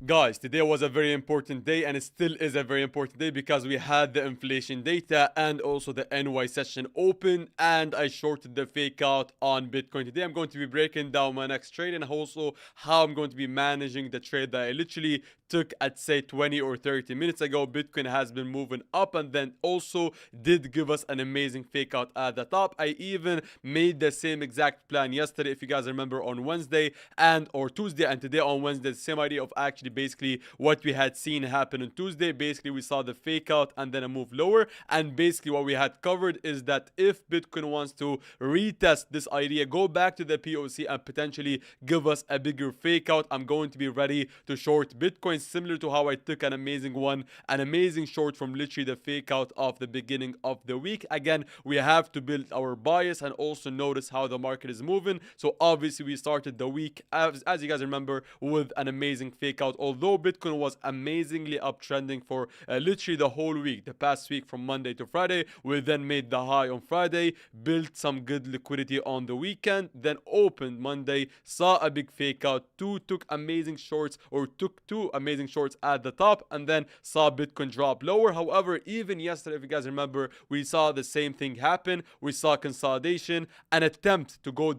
Guys, today was a very important day and it still is a very important day because we had the inflation data and also the NY session open, and I shorted the fake out on Bitcoin. Today I'm going to be breaking down my next trade and also how I'm going to be managing the trade that I literally took at say 20 or 30 minutes ago. Bitcoin has been moving up and then also did give us an amazing fake out at the top. I even made the same exact plan yesterday, if you guys remember, on Wednesday and or Tuesday, and today on Wednesday the same idea of actually basically what we had seen happen on Tuesday. Basically we saw the fake out and then a move lower, and basically what we had covered is that if Bitcoin wants to retest this idea, go back to the POC and potentially give us a bigger fake out, I'm going to be ready to short Bitcoin, similar to how I took an amazing short from literally the fake out of the beginning of the week. Again, we have to build our bias and also notice how the market is moving. So obviously we started the week, as you guys remember, with an amazing fake out. Although Bitcoin was amazingly uptrending for literally the whole week, the past week from Monday to Friday, we then made the high on Friday, built some good liquidity on the weekend, then opened Monday, saw a big fake out, took two amazing shorts at the top, and then saw Bitcoin drop lower. However, even yesterday, if you guys remember, we saw the same thing happen. We saw consolidation, an attempt to go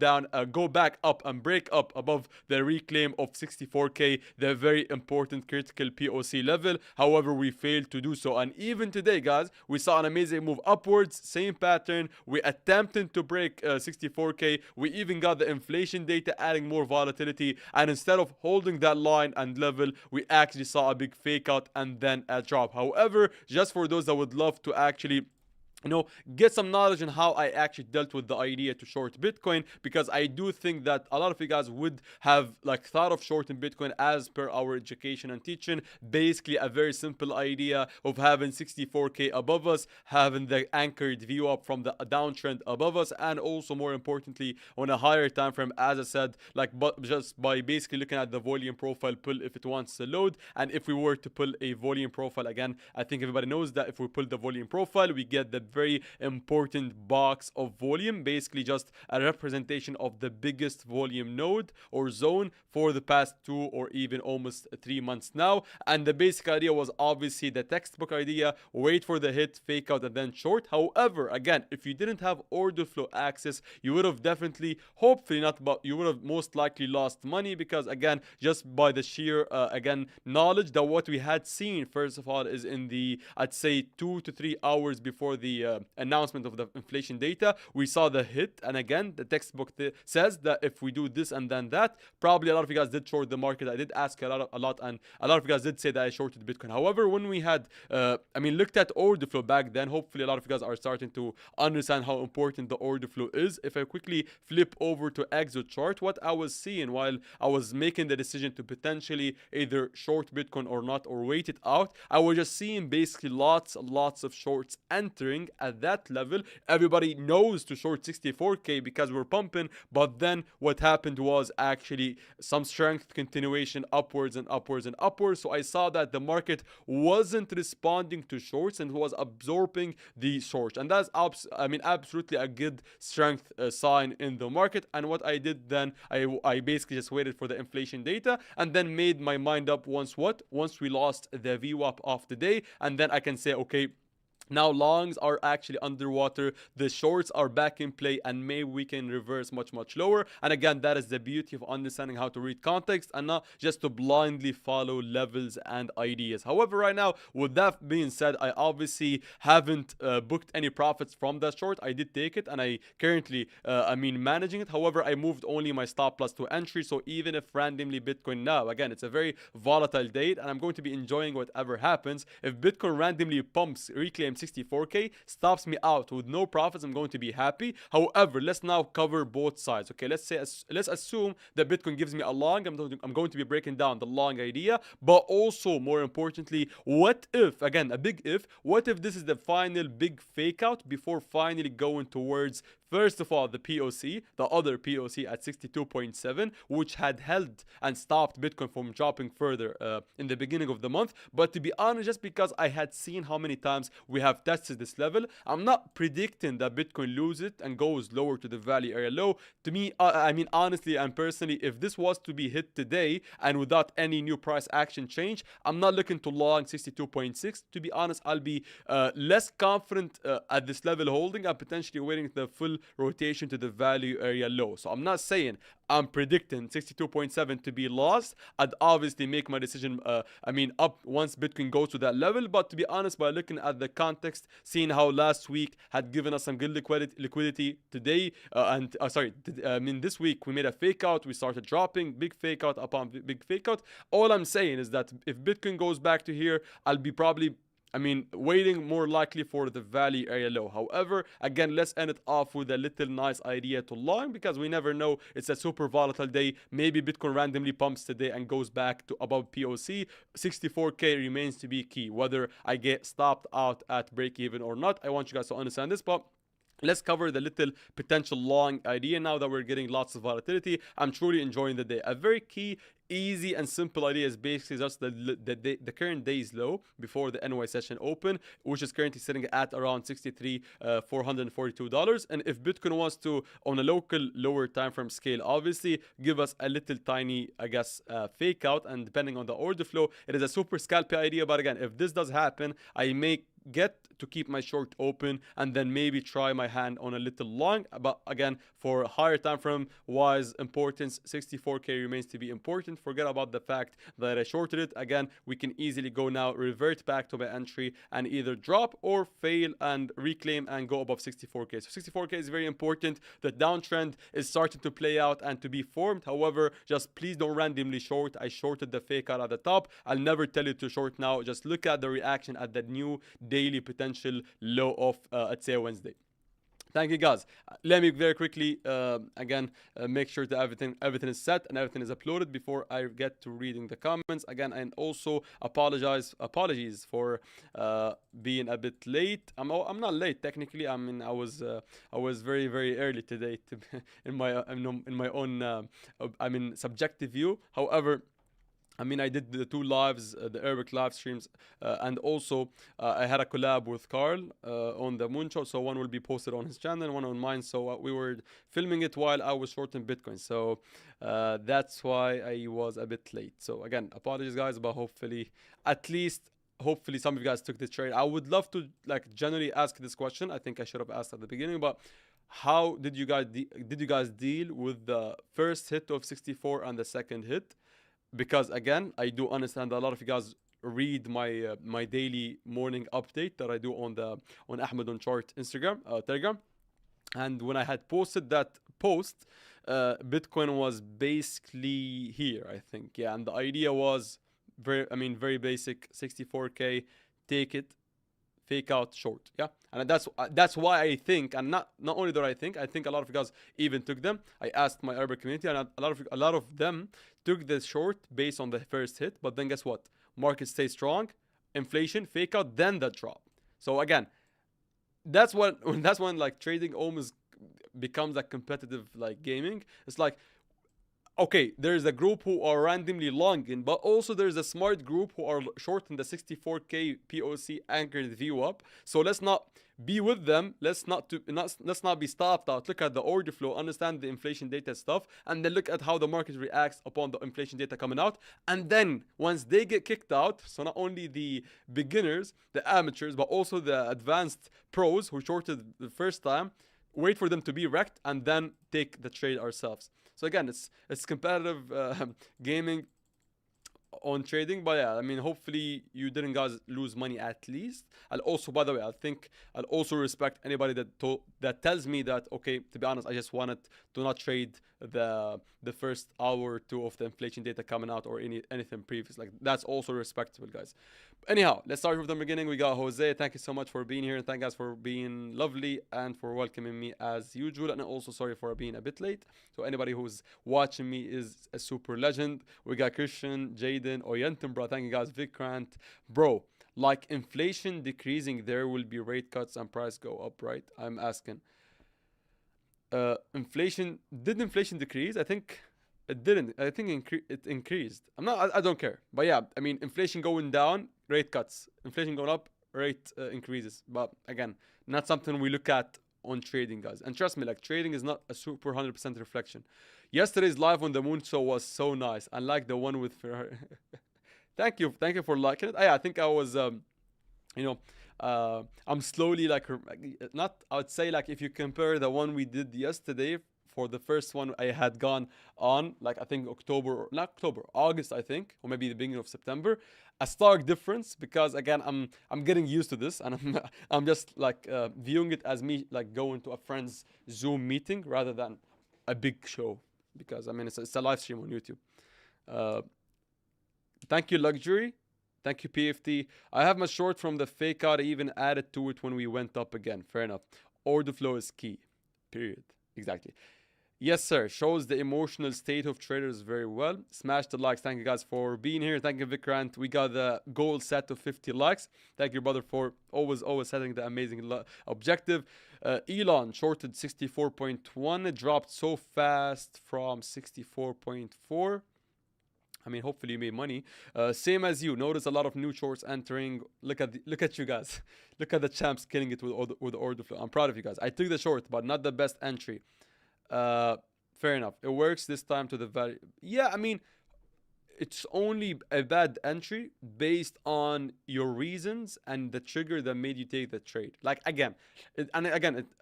back up and break up above the reclaim of 64k, the very important critical POC level. However, we failed to do so, and even today, guys, we saw an amazing move upwards, same pattern. We attempted to break 64k. We even got the inflation data adding more volatility, and instead of holding that line and level, we actually saw a big fake out and then a drop. However, just for those that would love to actually get some knowledge on how I actually dealt with the idea to short Bitcoin, because I do think that a lot of you guys would have like thought of shorting Bitcoin as per our education and teaching. Basically a very simple idea of having 64k above us, having the anchored view up from the downtrend above us, and also more importantly on a higher time frame, as I said, but just by basically looking at the volume profile pull if it wants to load. And if we were to pull a volume profile, again, I think everybody knows that if we pull the volume profile, we get the very important box of volume, basically just a representation of the biggest volume node or zone for the past 2 or even almost 3 months now. And the basic idea was obviously the textbook idea: wait for the hit, fake out, and then short. However, again, if you didn't have order flow access, you would have definitely, hopefully not, but you would have most likely lost money, because again, just by the sheer again knowledge that what we had seen, first of all, is in the, I'd say, 2 to 3 hours before the announcement of the inflation data, we saw the hit. And again, the textbook says that if we do this and then that, probably a lot of you guys did short the market. I did ask a lot, and a lot of you guys did say that I shorted Bitcoin. However, when we had looked at order flow back then, hopefully a lot of you guys are starting to understand how important the order flow is. If I quickly flip over to exit chart, what I was seeing while I was making the decision to potentially either short Bitcoin or not, or wait it out, I was just seeing basically lots of shorts entering at that level. Everybody knows to short 64k because we're pumping, but then what happened was actually some strength continuation upwards and upwards and upwards. So I saw that the market wasn't responding to shorts and was absorbing the shorts, and that's absolutely a good strength sign in the market. And what I did then, I basically just waited for the inflation data and then made my mind up once we lost the VWAP of the day, and then I can say, okay, now longs are actually underwater, the shorts are back in play, and maybe we can reverse much lower. And again, that is the beauty of understanding how to read context and not just to blindly follow levels and ideas. However, right now, with that being said, I obviously haven't booked any profits from that short. I did take it and I currently managing it. However, I moved only my stop loss to entry, so even if randomly Bitcoin, now again, it's a very volatile date and I'm going to be enjoying whatever happens. If Bitcoin randomly pumps, reclaims 64k, stops me out with no profits, I'm going to be happy. However, let's now cover both sides. Okay, let's assume that Bitcoin gives me a long. I'm going to be breaking down the long idea, but also more importantly, what if, again, a big if, what if this is the final big fake out before finally going towards, first of all, the POC, the other POC at 62.7, which had held and stopped Bitcoin from dropping further in the beginning of the month. But to be honest, just because I had seen how many times we have tested this level. I'm not predicting that Bitcoin loses it and goes lower to the value area low. To me, I mean, honestly and personally, if this was to be hit today and without any new price action change, I'm not looking to long 62.6. To be honest, I'll be less confident at this level holding and potentially waiting the full rotation to the value area low. So I'm not saying I'm predicting 62.7 to be lost. I'd obviously make my decision, up once Bitcoin goes to that level. But to be honest, by looking at the context, seeing how last week had given us some good liquidity today, this week we made a fake out. We started dropping, big fake out upon big fake out. All I'm saying is that if Bitcoin goes back to here, I'll be probably waiting more likely for the value area low. However, again, let's end it off with a little nice idea to long, because we never know. It's a super volatile day. Maybe Bitcoin randomly pumps today and goes back to above POC. 64K remains to be key. Whether I get stopped out at break even or not, I want you guys to understand this. But let's cover the little potential long idea now that we're getting lots of volatility. I'm truly enjoying the day. A very key, easy and simple idea is basically just the current day's low before the NY session open, which is currently sitting at around $63,442. And if Bitcoin wants to, on a local lower time frame scale, obviously give us a little tiny, fake out, and depending on the order flow, it is a super scalpy idea. But again, if this does happen, I may get to keep my short open and then maybe try my hand on a little long. But again, for higher time frame wise importance, 64K remains to be important. Forget about the fact that I shorted it. Again, we can easily go now, revert back to my entry and either drop or fail and reclaim and go above 64K. So 64K is very important. The downtrend is starting to play out and to be formed. However, just please don't randomly short. I shorted the fake out at the top. I'll never tell you to short now. Just look at the reaction at the new daily potential low of let's say Wednesday. Thank you, guys. Let me very quickly make sure that everything is set and everything is uploaded before I get to reading the comments again. And also apologies for being a bit late. I'm not late technically. I was very, very early today in my own subjective view. However, I did the two lives, the Arabic live streams, and also I had a collab with Carl on the Moon Show. So one will be posted on his channel, one on mine. So we were filming it while I was shorting Bitcoin. So that's why I was a bit late. So again, apologies, guys, but hopefully some of you guys took this trade. I would love to generally ask this question. I think I should have asked at the beginning, but how did you guys deal with the first hit of 64 and the second hit? Because again, I do understand that a lot of you guys read my my daily morning update that I do on Ahmed on Chart Instagram, Telegram, and when I had posted that post, Bitcoin was basically here, I think, yeah, and the idea was very basic: 64K, take it, fake out short, yeah. And that's why I think, and not only that I think a lot of you guys even took them. I asked my Arabic community, and a lot of them took the short based on the first hit. But then guess what? Market stays strong, inflation, fake out, then the drop. So again, that's when trading almost becomes like competitive gaming. It's like, okay, there's a group who are randomly longing, but also there's a smart group who are shorting the 64K POC anchored view up. So let's not be with them. Let's not be stopped out. Look at the order flow, understand the inflation data stuff, and then look at how the market reacts upon the inflation data coming out. And then once they get kicked out, so not only the beginners, the amateurs, but also the advanced pros who shorted the first time, wait for them to be wrecked and then take the trade ourselves. So again, it's competitive gaming on trading, but yeah, hopefully you didn't guys lose money at least. I'll also, by the way, I think I'll also respect anybody that tells me that, okay, to be honest, I just wanted to not trade the first hour or two of the inflation data coming out or anything previous. That's also respectable, guys. Anyhow, let's start from the beginning. We got Jose. Thank you so much for being here, and thank you guys for being lovely and for welcoming me as usual. And also sorry for being a bit late. So anybody who's watching me is a super legend. We got Christian, Jaden, Oyentum, bro. Thank you guys. Vikrant, bro. Like inflation decreasing, there will be rate cuts and price go up, right? I'm asking. Did inflation decrease? I think it didn't. I think it increased. I don't care. But yeah, inflation going down, rate cuts. Inflation going up, rate increases. But again, not something we look at on trading, guys. And trust me, like trading is not a super 100% reflection. Yesterday's live on the moon show was so nice, unlike the one with Ferrari. Thank you for liking it. I think I was you know I'm slowly like not, I would say, like if you compare the one we did yesterday, for the first one I had gone on, like I think October, not October, August, I think, or maybe the beginning of September, a stark difference, because again I'm getting used to this, and I'm just like viewing it as me like going to a friend's Zoom meeting rather than a big show, because I mean it's a live stream on YouTube. uh Thank you, Luxury. Thank you, PFT. I have my short from the fake out. I even added to it when we went up again. Fair enough. Order flow is key. Period. Exactly. Yes, sir. Shows the emotional state of traders very well. Smash the likes. Thank you guys for being here. Thank you, Vikrant. We got the goal set to 50 likes. Thank you, brother, for always setting the amazing objective. Elon shorted 64.1. It dropped so fast from 64.4. I mean, hopefully you made money. Same as you. Notice a lot of new shorts entering. Look at you guys. Look at the champs killing it with the order flow. I'm proud of you guys. I took the short, but not the best entry. Fair enough. It works this time to the value. Yeah, I mean, it's only a bad entry based on your reasons and the trigger that made you take the trade. Like again,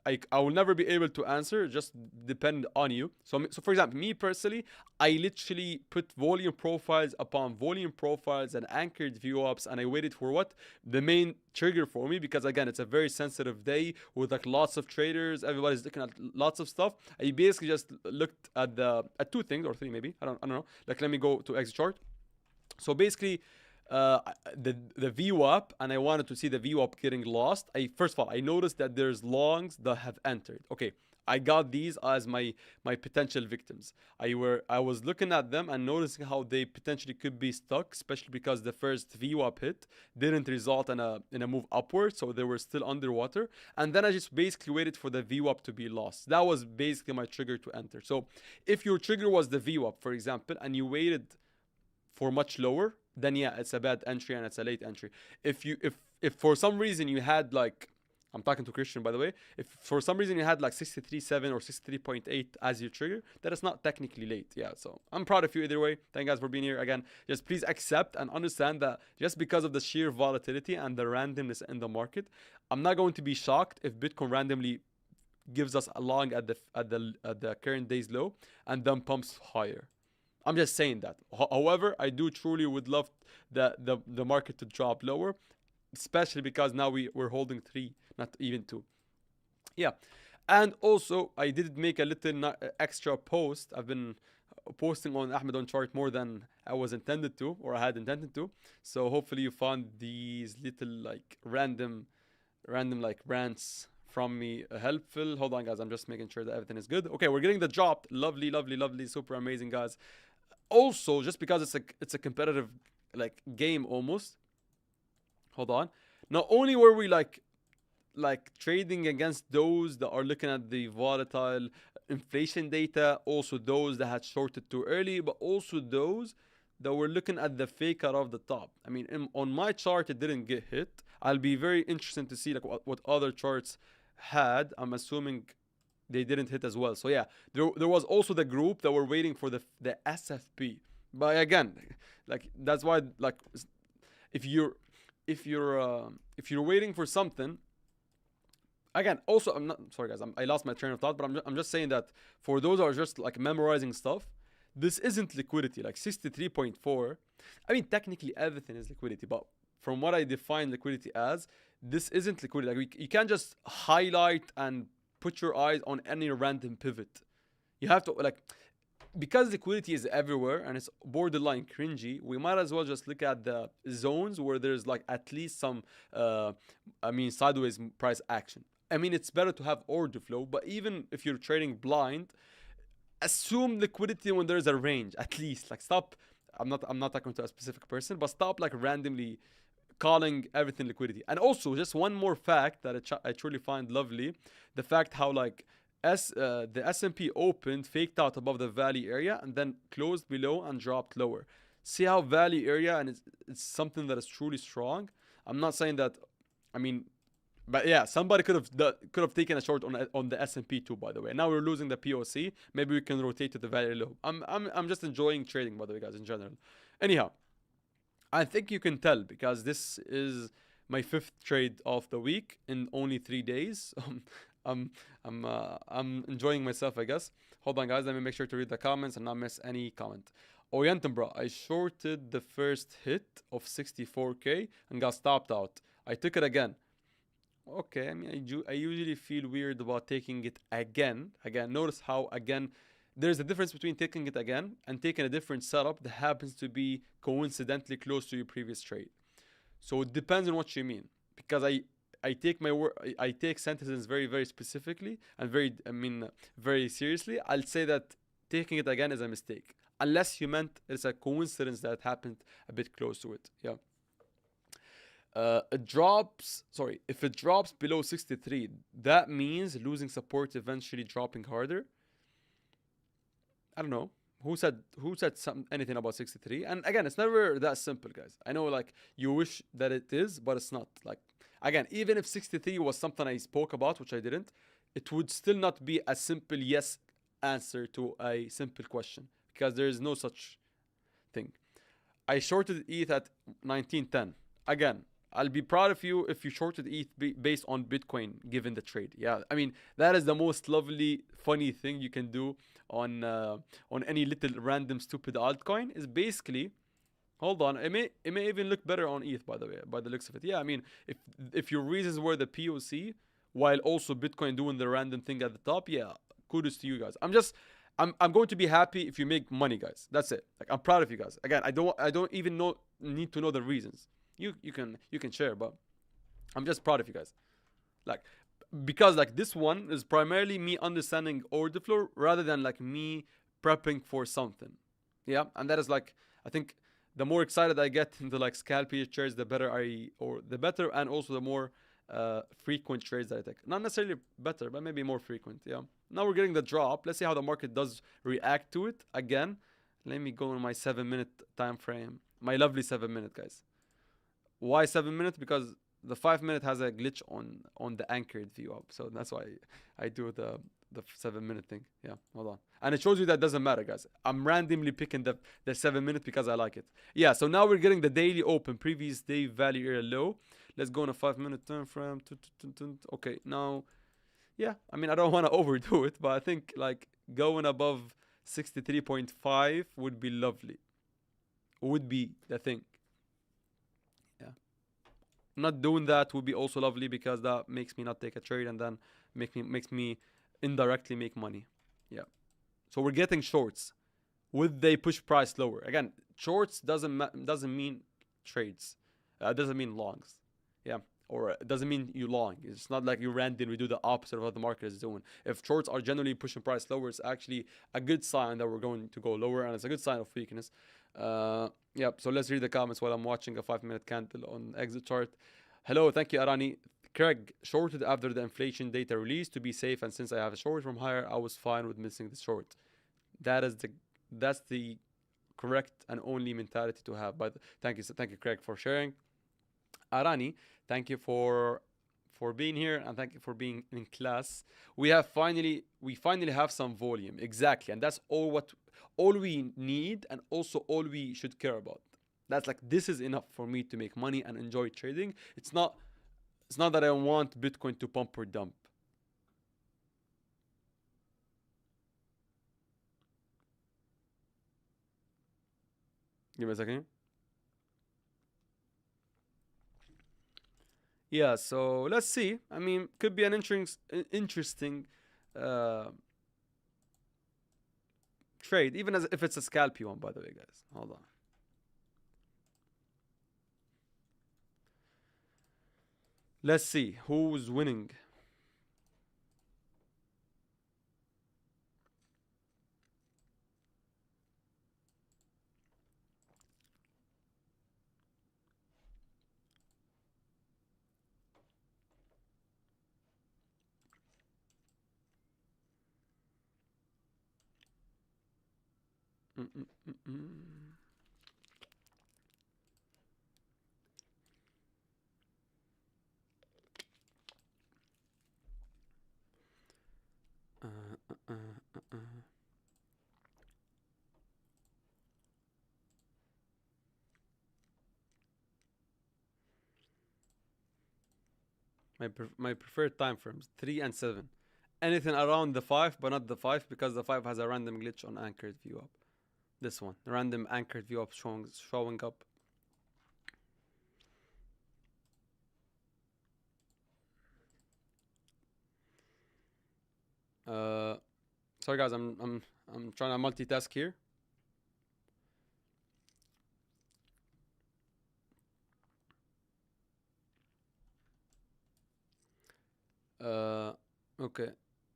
I will never be able to answer. It just depend on you. So for example, me personally, I literally put volume profiles upon volume profiles and anchored view ups, and I waited for what the main trigger for me, because again, it's a very sensitive day with like lots of traders. Everybody's looking at lots of stuff. I basically just looked at two things or three maybe. I don't know. Like let me go to X chart. So basically, the VWAP, and I wanted to see the VWAP getting lost. First of all, I noticed that there's longs that have entered. Okay, I got these as my potential victims. I was looking at them and noticing how they potentially could be stuck, especially because the first VWAP hit didn't result in a move upward, so they were still underwater. And then I just basically waited for the VWAP to be lost. That was basically my trigger to enter. So if your trigger was the VWAP, for example, and you waited for much lower, then yeah, it's a bad entry and it's a late entry. If for some reason you had like, I'm talking to Christian, by the way. If for some reason you had like 63.7 or 63.8 as your trigger, that is not technically late. Yeah, so I'm proud of you either way. Thank you guys for being here again. Just please accept and understand that just because of the sheer volatility and the randomness in the market, I'm not going to be shocked if Bitcoin randomly gives us a long at the current day's low and then pumps higher. I'm just saying that. However, I do truly would love the market to drop lower, especially because now we're holding 3, not even 2. Yeah. And also, I did make a little extra post. I've been posting on Ahmed on chart more than I was intended to, or I had intended to. So hopefully you found these little like random like rants from me helpful. Hold on, guys. I'm just making sure that everything is good. Okay, we're getting the drop. Lovely, lovely, lovely. Super amazing, guys. Also, just because it's a competitive like game almost. Hold on. Not only were we like trading against those that are looking at the volatile inflation data, also those that had shorted too early, but also those that were looking at the fake out of the top. I mean, on my chart, it didn't get hit. I'll be very interested to see like what other charts had. I'm assuming they didn't hit as well. So yeah, there was also the group that were waiting for the SFP. But again, like that's why like if you're waiting for something, again, also I'm not sorry guys, I lost my train of thought, but I'm just saying that for those who are just like memorizing stuff, this isn't liquidity. Like 63.4, I mean technically everything is liquidity, but from what I define liquidity as, this isn't liquidity. Like you can't just highlight and put your eyes on any random pivot. You have to like, because liquidity is everywhere and it's borderline cringy, we might as well just look at the zones where there's like at least some sideways price action. I mean, it's better to have order flow, but even if you're trading blind, assume liquidity when there's a range at least. Like stop, I'm not talking to a specific person, but stop like randomly calling everything liquidity. And also just one more fact that I truly find lovely, the fact how like the S&P opened, faked out above the valley area, and then closed below and dropped lower. See how valley area, and it's something that is truly strong. I'm not saying that I mean, but yeah, somebody could have taken a short on the S&P too. By the way, now we're losing the POC. Maybe we can rotate to the value low. I'm just enjoying trading, by the way, guys, in general. Anyhow, I think you can tell because this is my fifth trade of the week in only 3 days. I'm I'm enjoying myself, I guess. Hold on, guys. Let me make sure to read the comments and not miss any comment. Orientum, bro. I shorted the first hit of 64k and got stopped out. I took it again. Okay, I mean, I usually feel weird about taking it again. Again, notice how again, there's a difference between taking it again and taking a different setup that happens to be coincidentally close to your previous trade. So it depends on what you mean, because I take my word, I take sentences very very specifically and very seriously. I'll say that taking it again is a mistake, unless you meant it's a coincidence that happened a bit close to it. Yeah. It drops. Sorry, if it drops below 63, that means losing support, eventually dropping harder. I don't know. Who said anything about 63? And again, it's never that simple, guys. I know, like, you wish that it is, but it's not. Like, again, even if 63 was something I spoke about, which I didn't, it would still not be a simple yes answer to a simple question, because there is no such thing. I shorted ETH at 1910. Again, I'll be proud of you if you shorted ETH based on Bitcoin given the trade. Yeah, I mean, that is the most lovely, funny thing you can do on any little random stupid altcoin. Is basically, hold on, it may even look better on ETH, by the way, by the looks of it. Yeah, I mean, if your reasons were the POC while also Bitcoin doing the random thing at the top, yeah, kudos to you guys. I'm going to be happy if you make money, guys. That's it. Like, I'm proud of you guys. Again, I don't even need to know the reasons. You can share, but I'm just proud of you guys. Like, because like this one is primarily me understanding order flow rather than like me prepping for something. Yeah, and that is like, I think the more excited I get into like scalpy trades, the better, and also the more frequent trades that I take. Not necessarily better, but maybe more frequent. Yeah. Now we're getting the drop. Let's see how the market does react to it again. Let me go on my 7 minute time frame. My lovely 7 minute, guys. Why 7 minutes? Because the 5 minute has a glitch on the anchored view up, so that's why I do the 7 minute thing. Yeah, hold on, and it shows you that doesn't matter, guys. I'm randomly picking the 7 minute because I like it. Yeah, so now we're getting the daily open, previous day value area low. Let's go on a 5 minute time frame. Okay, now, yeah, I mean, I don't want to overdo it, but I think like going above 63.5 would be lovely. Would be the thing. Not doing that would be also lovely, because that makes me not take a trade and then makes me indirectly make money. Yeah. So we're getting shorts. Would they push price lower? Again, shorts doesn't mean trades. Doesn't mean longs. Yeah. Or it doesn't mean you long. It's not like you randomly do the opposite of what the market is doing. If shorts are generally pushing price lower, it's actually a good sign that we're going to go lower, and it's a good sign of weakness. Yep. So let's read the comments while I'm watching a 5 minute candle on exit chart. Hello, thank you, Arani. Craig, shorted after the inflation data release to be safe, and since I have a short from higher, I was fine with missing the short. That's the correct and only mentality to have. But thank you, Craig, for sharing. Arani, thank you for being here, and thank you for being in class. We finally have some volume, exactly, and that's all we need, and also all we should care about. That's like, this is enough for me to make money and enjoy trading. It's not that I want Bitcoin to pump or dump. Give me a second. Yeah, so let's see. I mean, could be an interesting uh, trade, even as if it's a scalpy one, by the way, guys. Hold on. Let's see who's winning. Mm-mm-mm-mm. My preferred time frames 3 and 7. Anything around the 5, but not the 5 because the 5 has a random glitch on anchored view up. This one, random anchored view up showing up. Uh, sorry guys, I'm trying to multitask here. Okay.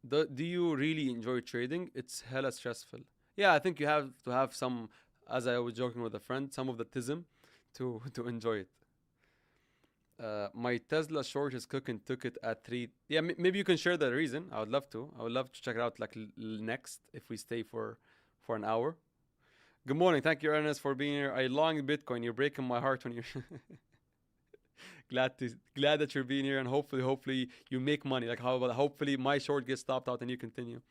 Do you really enjoy trading? It's hella stressful. Yeah, I think you have to have some, as I was joking with a friend, some of the tism to to enjoy it. My Tesla short is cooking. Took it at 3. Yeah, maybe you can share the reason. I would love to. I would love to check it out like next if we stay for an hour. Good morning. Thank you, Ernest, for being here. I long Bitcoin. You're breaking my heart when you're glad that you're being here, and hopefully you make money. Like how about hopefully my short gets stopped out and you continue.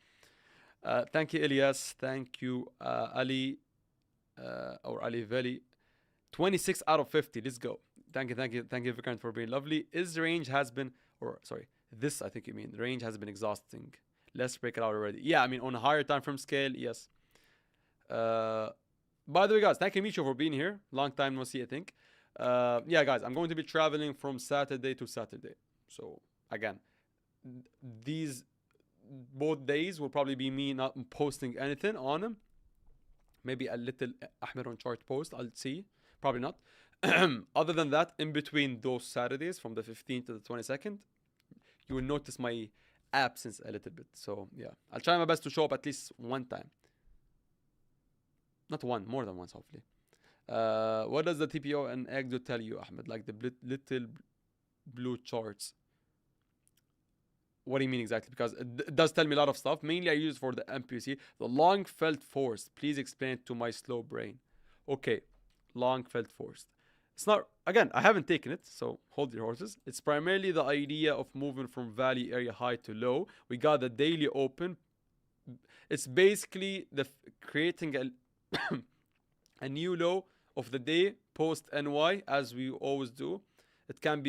Thank you, Elias. Thank you, Ali, or Ali Veli. 26 out of 50. Let's go. Thank you, Vikram, for being lovely. Is range has been, or sorry, this I think you mean range has been exhausting. Let's break it out already. Yeah, I mean on a higher time frame scale, yes. By the way, guys, thank you, Micho, for being here. Long time no see, I think. Yeah, guys, I'm going to be traveling from Saturday to Saturday. So again, these both days will probably be me not posting anything on them. Maybe a little Ahmed on chart post. I'll see. Probably not. Other than that, in between those Saturdays from the 15th to the 22nd, you will notice my absence a little bit. So yeah, I'll try my best to show up at least one time. Not one, more than once, hopefully. What does the TPO and EGDO tell you, Ahmed? Like the little blue charts. What do you mean exactly? Because it does tell me a lot of stuff. Mainly I use it for the MPC. The long felt force. Please explain it to my slow brain. Okay, long felt force. It's not, again, I haven't taken it, so hold your horses. It's primarily the idea of moving from value area high to low. We got the daily open. It's basically the creating a new low of the day post NY as we always do. It can't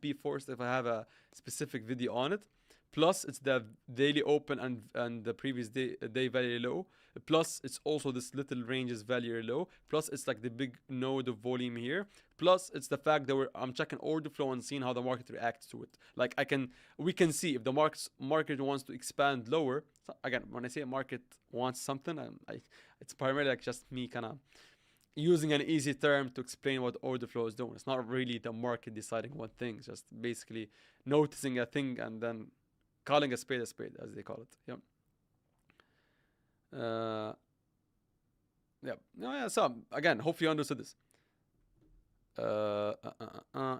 be forced if I have a specific video on it. Plus it's the daily open and the previous day very low. Plus it's also this little range is very low. Plus it's like the big node of volume here. Plus it's the fact that I'm checking order flow and seeing how the market reacts to it. Like we can see if the market wants to expand lower. So again, when I say a market wants something, it's primarily like just me kind of using an easy term to explain what order flow is doing. It's not really the market deciding one thing. It's just basically noticing a thing and then calling a spade, as they call it. Yeah. Yeah. No, yeah. So again, hopefully you understood this.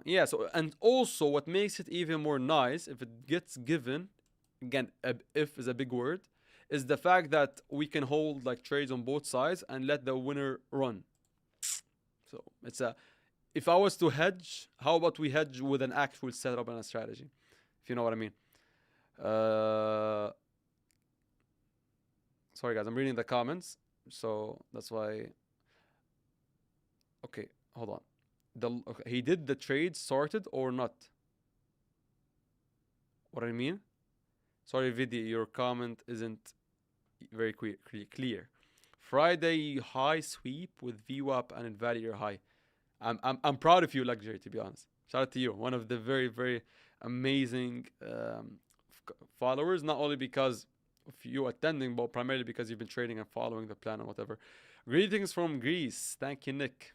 Yeah. So and also, what makes it even more nice if it gets given, again, if is a big word, is the fact that we can hold like trades on both sides and let the winner run. So it's a. If I was to hedge, how about we hedge with an actual setup and a strategy? If you know what I mean. Sorry guys, I'm reading the comments, so that's why. Okay, hold on. Okay, he did the trade sorted or not? What I mean? Sorry, Vidi, your comment isn't very clear. Friday high sweep with VWAP and value high. I'm proud of you, Luxury, to be honest. Shout out to you, one of the very amazing followers. Not only because of you attending, but primarily because you've been trading and following the plan and whatever. Greetings from Greece. Thank you, Nick.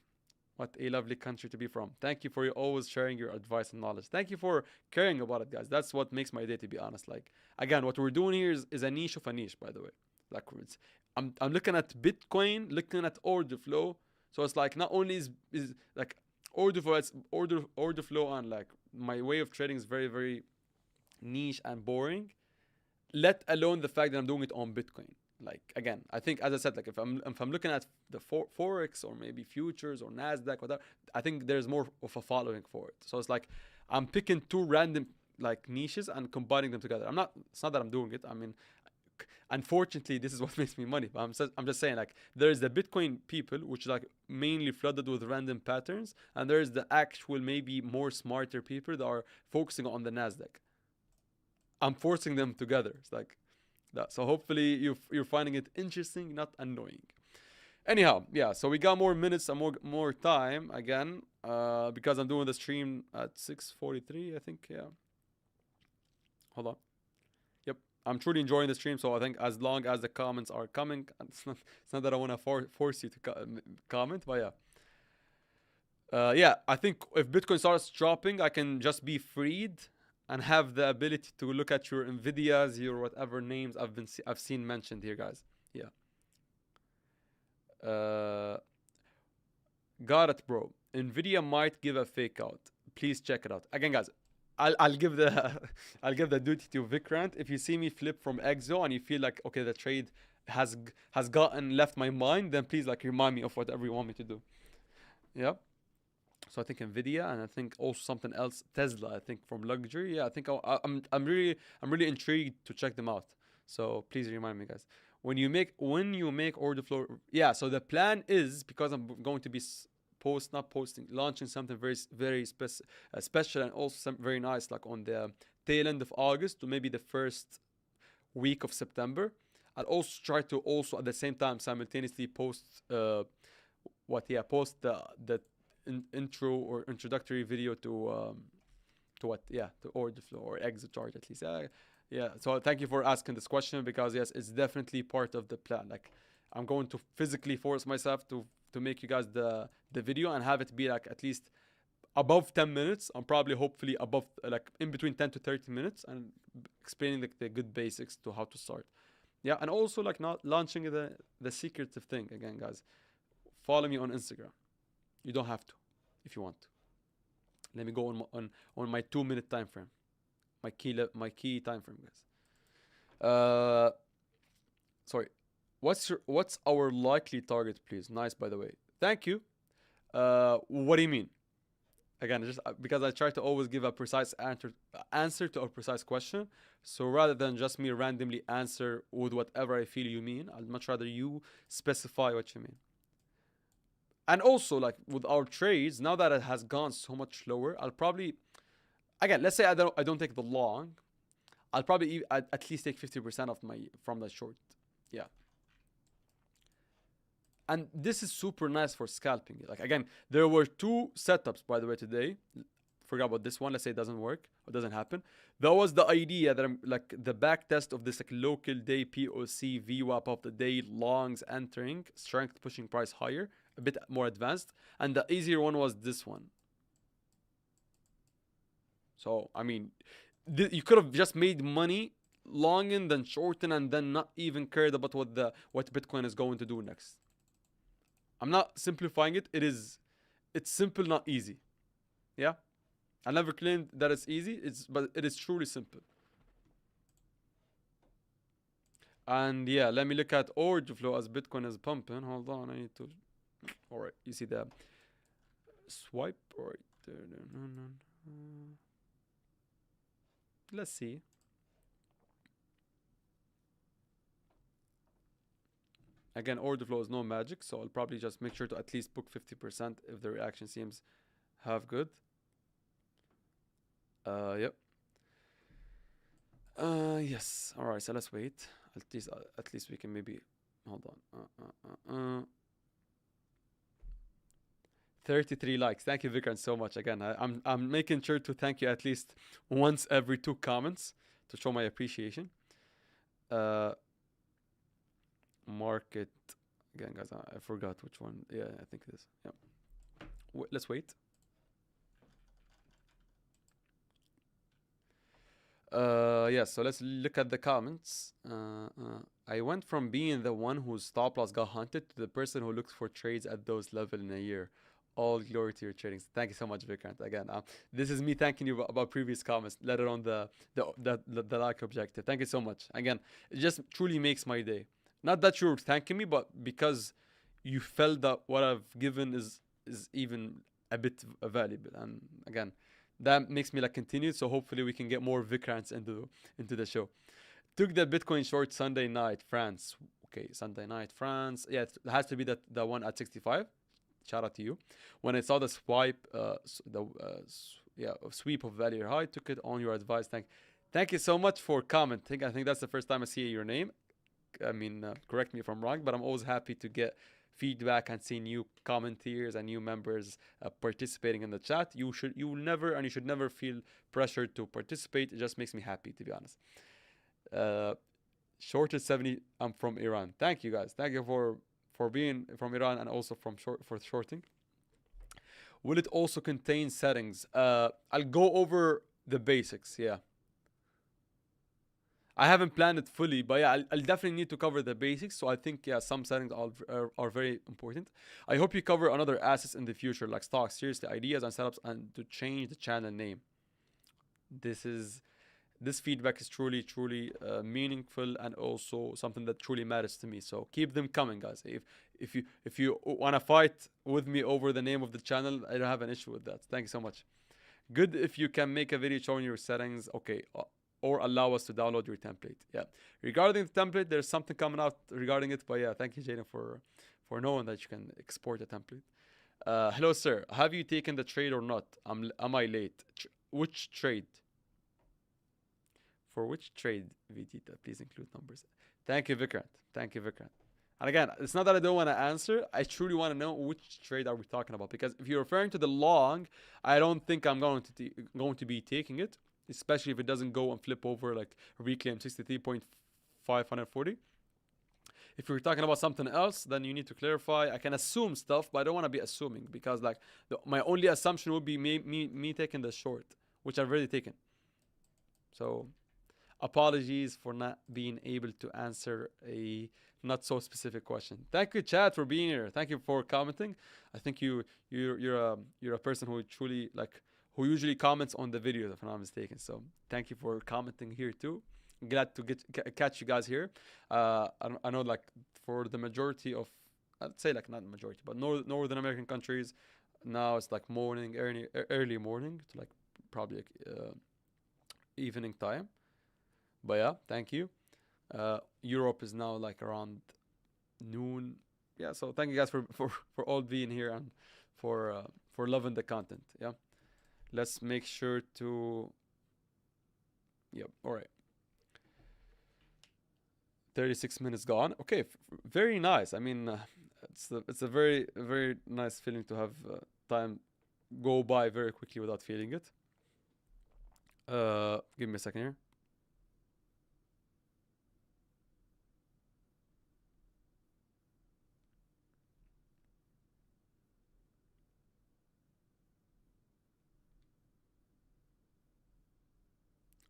What a lovely country to be from. Thank you for always sharing your advice and knowledge. Thank you for caring about it, guys. That's what makes my day, to be honest. Like, again, what we're doing here is a niche of a niche, by the way. Like, I'm looking at Bitcoin, looking at order flow. So it's like not only is like order flow, it's order flow, and like my way of trading is very niche and boring. Let alone the fact that I'm doing it on Bitcoin. Like, again, I think, as I said, like if I'm looking at the forex or maybe futures or Nasdaq, whatever, I think there's more of a following for it. So it's like I'm picking two random like niches and combining them together. It's not that I'm doing it. I mean, unfortunately, this is what makes me money. But I'm just saying, like, there's the Bitcoin people, which like mainly flooded with random patterns, and there's the actual maybe more smarter people that are focusing on the Nasdaq. I'm forcing them together. It's like that. So hopefully you're finding it interesting, not annoying. Anyhow, yeah. So we got more minutes and more time again. Because I'm doing the stream at 6:43, I think. Yeah. Hold on. Yep. I'm truly enjoying the stream, so I think as long as the comments are coming, it's not that I want to force you to comment, but yeah. Yeah, I think if Bitcoin starts dropping, I can just be freed and have the ability to look at your Nvidias, your whatever names I've seen mentioned here, guys. Yeah. Uh, got it, bro. Nvidia might give a fake out. Please check it out. Again, guys, I'll give the I'll give the duty to Vikrant. If you see me flip from Exo and you feel like okay the trade has gotten left my mind, then please like remind me of whatever you want me to do. Yep. So I think Nvidia and I think also something else Tesla. I think from luxury. Yeah, I think I'm really intrigued to check them out. So please remind me, guys. When you make order flow, yeah. So the plan is because I'm going to be not posting, launching something very special and also some very nice, like on the tail end of August to maybe the first week of September. I'll also try to also at the same time simultaneously post post the intro or introductory video to what to order flow or exit charge at least. Yeah. So thank you for asking this question because yes, it's definitely part of the plan. Like I'm going to physically force myself to make you guys the video and have it be like at least above 10 minutes. I'm probably hopefully above like in between 10 to 30 minutes and explaining like the good basics to how to start. Yeah, and also like not launching the secretive thing again, guys. Follow me on Instagram. You don't have to, if you want to. Let me go on my 2 minute time frame, my key time frame, guys. Sorry. What's our likely target, please? Nice, by the way. Thank you. What do you mean? Again, just because I try to always give a precise answer to a precise question. So rather than just me randomly answer with whatever I feel you mean, I'd much rather you specify what you mean. And also, like with our trades, now that it has gone so much lower, I'll probably, again, let's say I don't take the long, I'll probably at least take 50% of my from the short. Yeah. And this is super nice for scalping. Like again, there were two setups by the way today. Forgot about this one. Let's say it doesn't work or doesn't happen. That was the idea that I'm like the back test of this like local day POC VWAP of the day longs entering strength pushing price higher, a bit more advanced, and the easier one was this one. So I mean, you could have just made money longing then shorten and then not even cared about what Bitcoin is going to do next. I'm not simplifying it. It's simple, not easy. Yeah. I never claimed that it's easy. But it is truly simple. And yeah, let me look at order flow as Bitcoin is pumping. Hold on, I need to. All right, you see the swipe right there. Let's see. Again, order flow is no magic, so I'll probably just make sure to at least book 50% if the reaction seems half good. Yep. Yes. All right. So let's wait. At least we can maybe hold on. 33 likes. Thank you, Vikram, so much. Again, I'm making sure to thank you at least once every 2 comments to show my appreciation. Market again, guys. I forgot which one. Yeah, I think it is. Yeah. Let's wait. Yeah, so let's look at the comments. I went from being the one whose stop loss got hunted to the person who looks for trades at those levels in a year. All glory to your trading. Thank you so much, Vikrant. Again, this is me thanking you about previous comments, let alone the like objective. Thank you so much. Again, it just truly makes my day. Not that you're thanking me, but because you felt that what I've given is even a bit valuable. And again, that makes me like continue. So hopefully we can get more Vikrants into the show. Took the Bitcoin short Sunday night, France. Okay, Sunday night, France. Yeah, it has to be the one at 65. Shout out to you. When I saw the swipe, yeah, sweep of value high, took it on your advice. Thank you so much for commenting. I think that's the first time I see your name. I mean, correct me if I'm wrong, but I'm always happy to get feedback and see new commenters and new members participating in the chat. You will never, and you should never feel pressured to participate. It just makes me happy, to be honest. Shorted 70. I'm from Iran. Thank you guys. Thank you for being from Iran and also for shorting. Will it also contain settings? I'll go over the basics. Yeah. I haven't planned it fully, but yeah, I'll definitely need to cover the basics. So I think, yeah, some settings are very important. I hope you cover another assets in the future, like stocks, seriously, ideas and setups, and to change the channel name. This feedback is truly meaningful and also something that truly matters to me. So keep them coming, guys. If you wanna fight with me over the name of the channel, I don't have an issue with that. Thank you so much. Good if you can make a video showing your settings. Okay. Or allow us to download your template. Yeah. Regarding the template, there's something coming out regarding it. But yeah, thank you, Jaden, for knowing that you can export a template. Hello, sir. Have you taken the trade or not? Am I late? Which trade? For which trade, Vitita? Please include numbers. Thank you, Vikrant. Thank you, Vikrant. And again, it's not that I don't want to answer. I truly want to know which trade are we talking about. Because if you're referring to the long, I don't think I'm going to be taking it, especially if it doesn't go and flip over like reclaim 63.540. If you're talking about something else, then you need to clarify. I can assume stuff, but I don't want to be assuming because like my only assumption would be me taking the short, which I've already taken. So apologies for not being able to answer a not so specific question. Thank you, chat, for being here. Thank you for commenting. I think you're a person who truly who usually comments on the videos, if I'm not mistaken. So thank you for commenting here too. Glad to catch you guys here. I know like for the majority of, I'd say like not majority, but Northern American countries, now it's like morning, early morning to like probably evening time. But yeah, thank you. Europe is now like around noon. Yeah, so thank you guys for all being here and for loving the content. Yeah. Let's make sure to. Yep. All right. 36 minutes gone. Okay. Very nice. I mean, it's a very nice feeling to have time go by very quickly without feeling it. Give me a second here.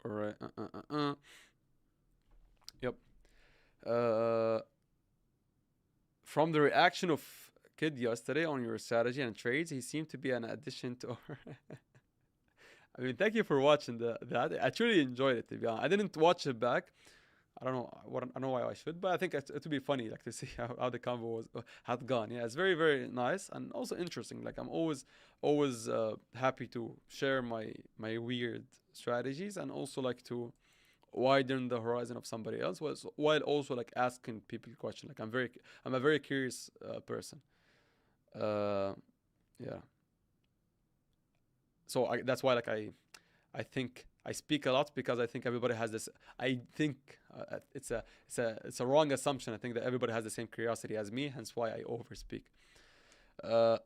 All right. Yep. From the reaction of Kid yesterday on your strategy and trades, he seemed to be an addition to our. I mean, thank you for watching that. I truly enjoyed it, to be honest. I didn't watch it back. I don't know I don't know why I should, but I think it would be funny, like to see how the convo had gone. Yeah, it's very nice and also interesting. Like I'm always happy to share my weird strategies and also like to widen the horizon of somebody else while also like asking people questions. Like I'm a very curious person. Yeah. So that's why like I think I speak a lot because I think everybody has this. I think it's a wrong assumption. I think that everybody has the same curiosity as me, hence why I overspeak.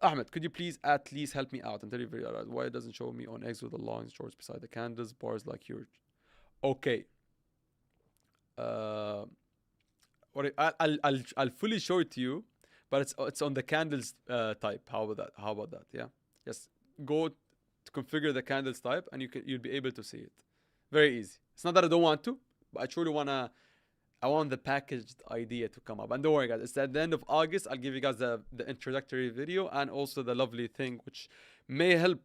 Ahmed, could you please at least help me out and tell you why it doesn't show me on X with the longs, shorts beside the candles, bars like your. Okay. What I'll fully show it to you, but it's on the candles type. How about that? Yeah. Just go to configure the candles type and you'll be able to see it. Very easy. It's not that I don't want to, but I truly I want the packaged idea to come up. And don't worry guys, it's at the end of August. I'll give you guys the introductory video and also the lovely thing which may help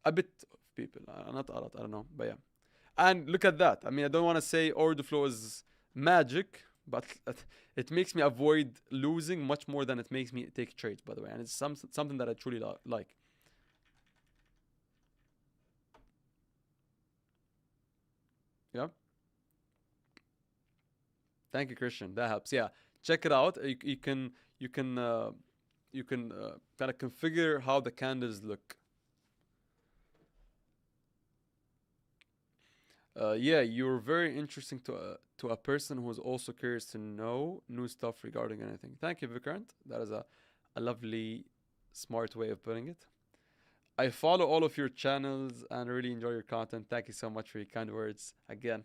a bit of people. Not a lot, I don't know, but yeah. And look at that. I mean, I don't want to say order flow is magic, but it makes me avoid losing much more than it makes me take trades, by the way. And it's something that I truly like. Yeah. Thank you, Christian. That helps. Yeah, check it out. You can you can kind of configure how the candles look. Yeah, you're very interesting to a person who is also curious to know new stuff regarding anything. Thank you, Vikrant. That is a lovely, smart way of putting it. I follow all of your channels and really enjoy your content. Thank you so much for your kind words. Again,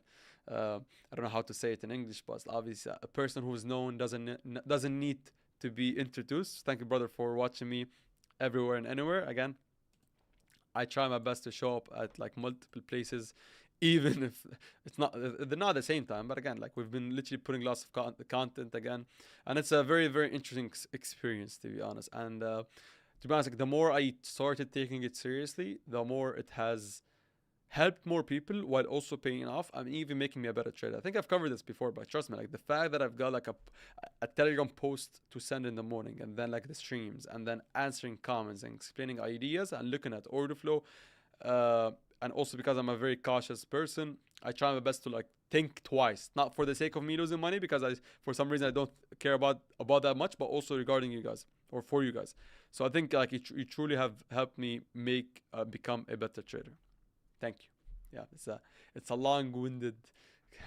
I don't know how to say it in English, but obviously a person who is known doesn't need to be introduced. Thank you, brother, for watching me everywhere and anywhere. Again, I try my best to show up at like multiple places, even if it's not they're not at the same time. But again, like we've been literally putting lots of content again, and it's a very very interesting experience to be honest. And to be honest, like, the more I started taking it seriously, the more it has helped more people while also paying off and even making me a better trader. I think I've covered this before, but trust me, like the fact that I've got like a Telegram post to send in the morning and then like the streams and then answering comments and explaining ideas and looking at order flow. And also because I'm a very cautious person, I try my best to like think twice, not for the sake of me losing money because I for some reason I don't care about that much, but also regarding you guys or for you guys. So I think like you truly have helped me make become a better trader. Thank you. Yeah, it's a long-winded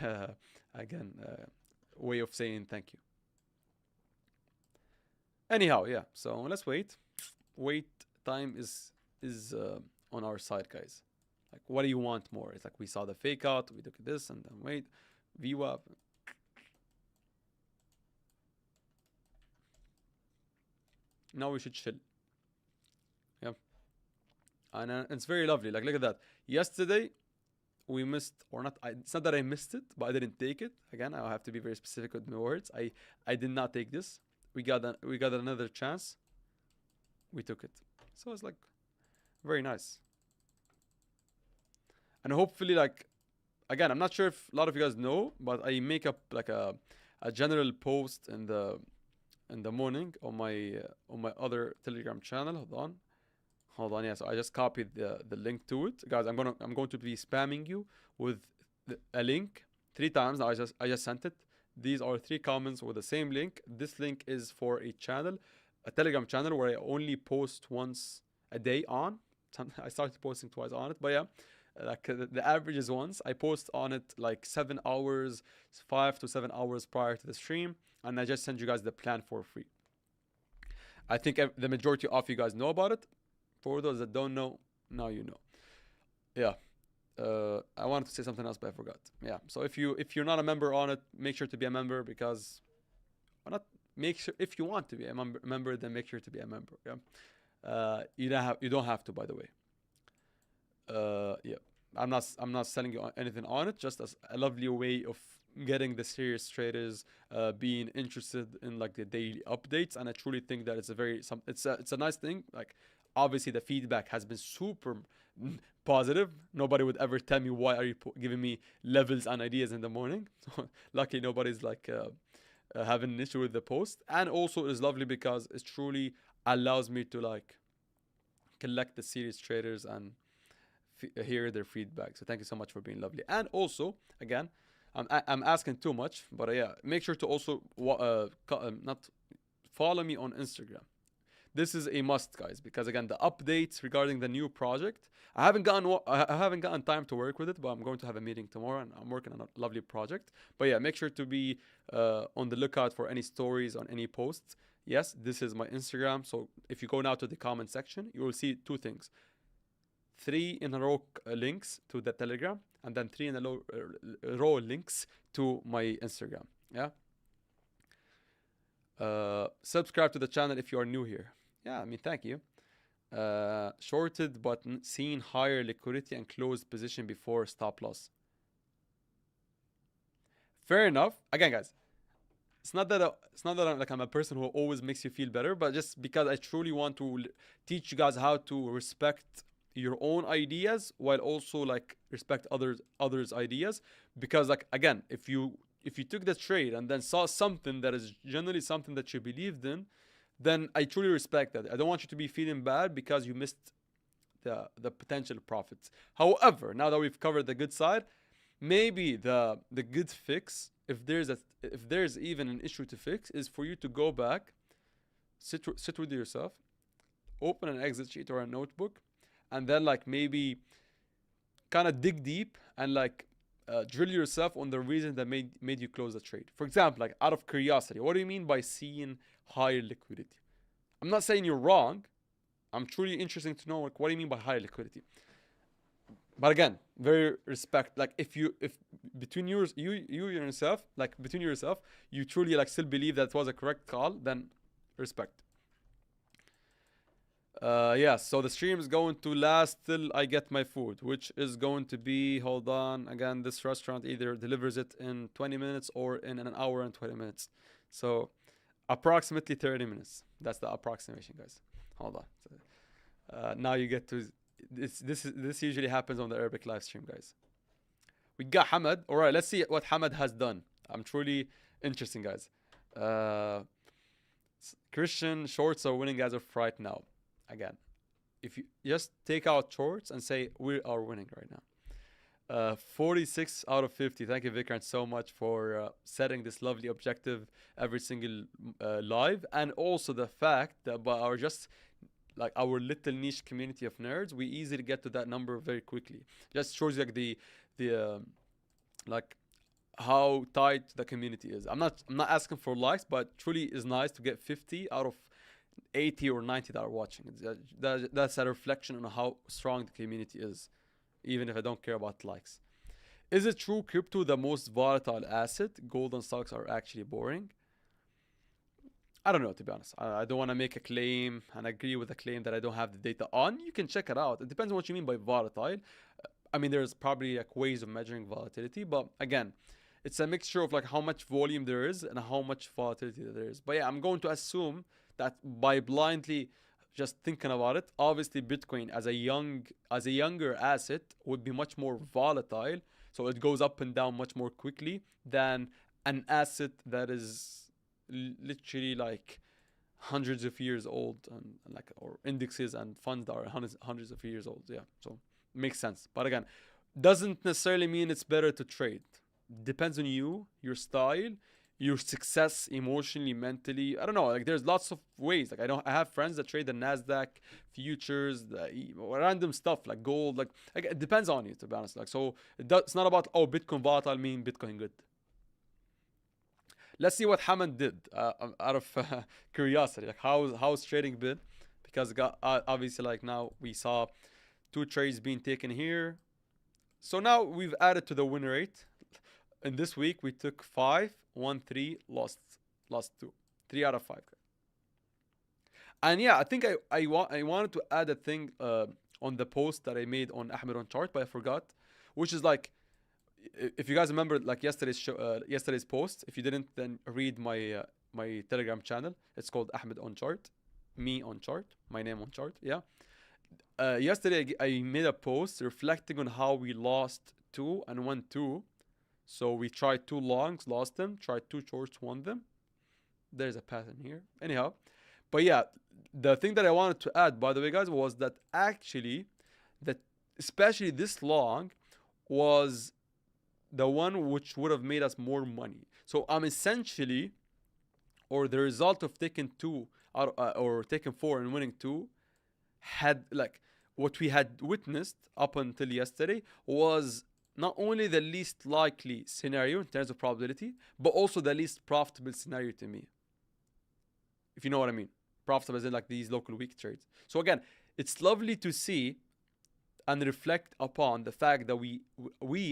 uh, again way of saying thank you. Anyhow, yeah. So let's wait. Wait time is on our side, guys. Like, what do you want more? It's like we saw the fake out, we look at this, and then wait, VWAP. Now we should chill. Yeah, and it's very lovely. Like, look at that. Yesterday we missed or not. It's not that I missed it, but I didn't take it. Again, I have to be very specific with my words. I did not take this. We got another chance. We took it. So it's like very nice. And hopefully, like again, I'm not sure if a lot of you guys know, but I make up like a general post in the morning on my other Telegram channel. Hold on. Yeah, so I just copied the link to it, guys. I'm going to be spamming you with a link 3 times. Now I just sent it. These are 3 comments with the same link. This link is for a channel, a Telegram channel where I only post once a day on. I started posting twice on it, but yeah, like the average is once. I post on it like 7 hours, 5 to 7 hours prior to the stream, and I just send you guys the plan for free. I think the majority of you guys know about it. For those that don't know, now you know. Yeah. I wanted to say something else, but I forgot. Yeah. So if you're not a member on it, make sure to be a member because, or not make sure if you want to be a member, then make sure to be a member. Yeah. You don't have to, by the way. Yeah. I'm not selling you anything on it. Just as a lovely way of getting the serious traders being interested in like the daily updates, and I truly think that it's a nice thing. Like obviously the feedback has been super positive. Nobody would ever tell me why are you giving me levels and ideas in the morning. So luckily nobody's like having an issue with the post, and also it's lovely because it truly allows me to like collect the serious traders and hear their feedback. So thank you so much for being lovely. And also, again, I'm asking too much, but yeah, make sure to also not follow me on Instagram. This is a must, guys, because again, the updates regarding the new project, I haven't gotten time to work with it, but I'm going to have a meeting tomorrow, and I'm working on a lovely project. But yeah, make sure to be on the lookout for any stories on any posts. Yes, this is my Instagram. So if you go now to the comment section, you will see 2 things: 3 in a row links to the Telegram, and then 3 in a row links to my Instagram. Yeah. Subscribe to the channel if you are new here. Yeah, I mean, thank you. Shorted button, seen higher liquidity and closed position before stop loss. Fair enough. Again, guys, it's not that I'm a person who always makes you feel better, but just because I truly want to teach you guys how to respect your own ideas while also like respect others ideas. Because like again, if you took the trade and then saw something that is generally something that you believed in, then I truly respect that. I don't want you to be feeling bad because you missed the potential profits. However, now that we've covered the good side, maybe the good fix if there's even an issue to fix, is for you to go back, sit with yourself, open an Excel sheet or a notebook, and then like maybe kind of dig deep and like drill yourself on the reason that made you close the trade. For example, like out of curiosity, what do you mean by seeing higher liquidity? I'm not saying you're wrong. I'm truly interested to know like what do you mean by higher liquidity. But again, very respect. Like if between you and yourself, like between yourself, you truly like still believe that was a correct call, then respect. Yeah, so the stream is going to last till I get my food, which is going to be, hold on, again, this restaurant either delivers it in 20 minutes or in an hour and 20 minutes. So approximately 30 minutes. That's the approximation, guys. Hold on. Now you get to this usually happens on the Arabic live stream, guys. We got Hamad. All right, let's see what Hamad has done. I'm truly interesting, guys. Christian shorts are winning as of right now. Again, if you just take out shorts and say we are winning right now. 46 out of 50. Thank you, Vikrant, so much for setting this lovely objective every single live, and also the fact that by our just like our little niche community of nerds, we easily get to that number very quickly. Just shows you like the like how tight the community is. I'm not asking for likes, but truly is nice to get 50 out of 80 or 90 that are watching. That's a reflection on how strong the community is, even if I don't care about likes. Is it true crypto the most volatile asset? Gold and stocks are actually boring. I don't know, to be honest. I don't want to make a claim and agree with a claim that I don't have the data on. You can check it out. It depends on what you mean by volatile. I mean, there's probably like ways of measuring volatility, but again, it's a mixture of like how much volume there is and how much volatility there is. But yeah, I'm going to assume that by blindly just thinking about it, obviously Bitcoin as a younger asset would be much more volatile, so it goes up and down much more quickly than an asset that is literally like hundreds of years old, and like, or indexes and funds that are hundreds of years old. Yeah, so makes sense. But again, doesn't necessarily mean it's better to trade. Depends on you, your style, your success emotionally, mentally. I don't know. Like there's lots of ways. Like I have friends that trade the Nasdaq futures, random stuff like gold. Like it depends on you, to be honest. Like so, it's not about Bitcoin volatile mean Bitcoin good. Let's see what Hammond did out of curiosity. Like how's trading been? Because obviously like now we saw 2 trades being taken here. So now we've added to the win rate. In this week we took 5, 1, 3, lost 2, 3 out of 5. And yeah, I think I wanted to add a thing on the post that I made on Ahmed on chart, but I forgot, which is like, if you guys remember like yesterday's post, if you didn't, then read my my Telegram channel. It's called Ahmed on chart, me on chart, my name on chart. Yeah. Yesterday I made a post reflecting on how we lost 2 and won 2. So we tried 2 longs, lost them. Tried 2 shorts, won them. There's a pattern here. Anyhow, but yeah, the thing that I wanted to add, by the way, guys, was that actually, that especially this long was the one which would have made us more money. So I'm essentially, or the result of taking 2 out, or taking 4 and winning 2, had like what we had witnessed up until yesterday was not only the least likely scenario in terms of probability, but also the least profitable scenario to me. If you know what I mean. Profitable as in like these local week trades. So again, it's lovely to see and reflect upon the fact that we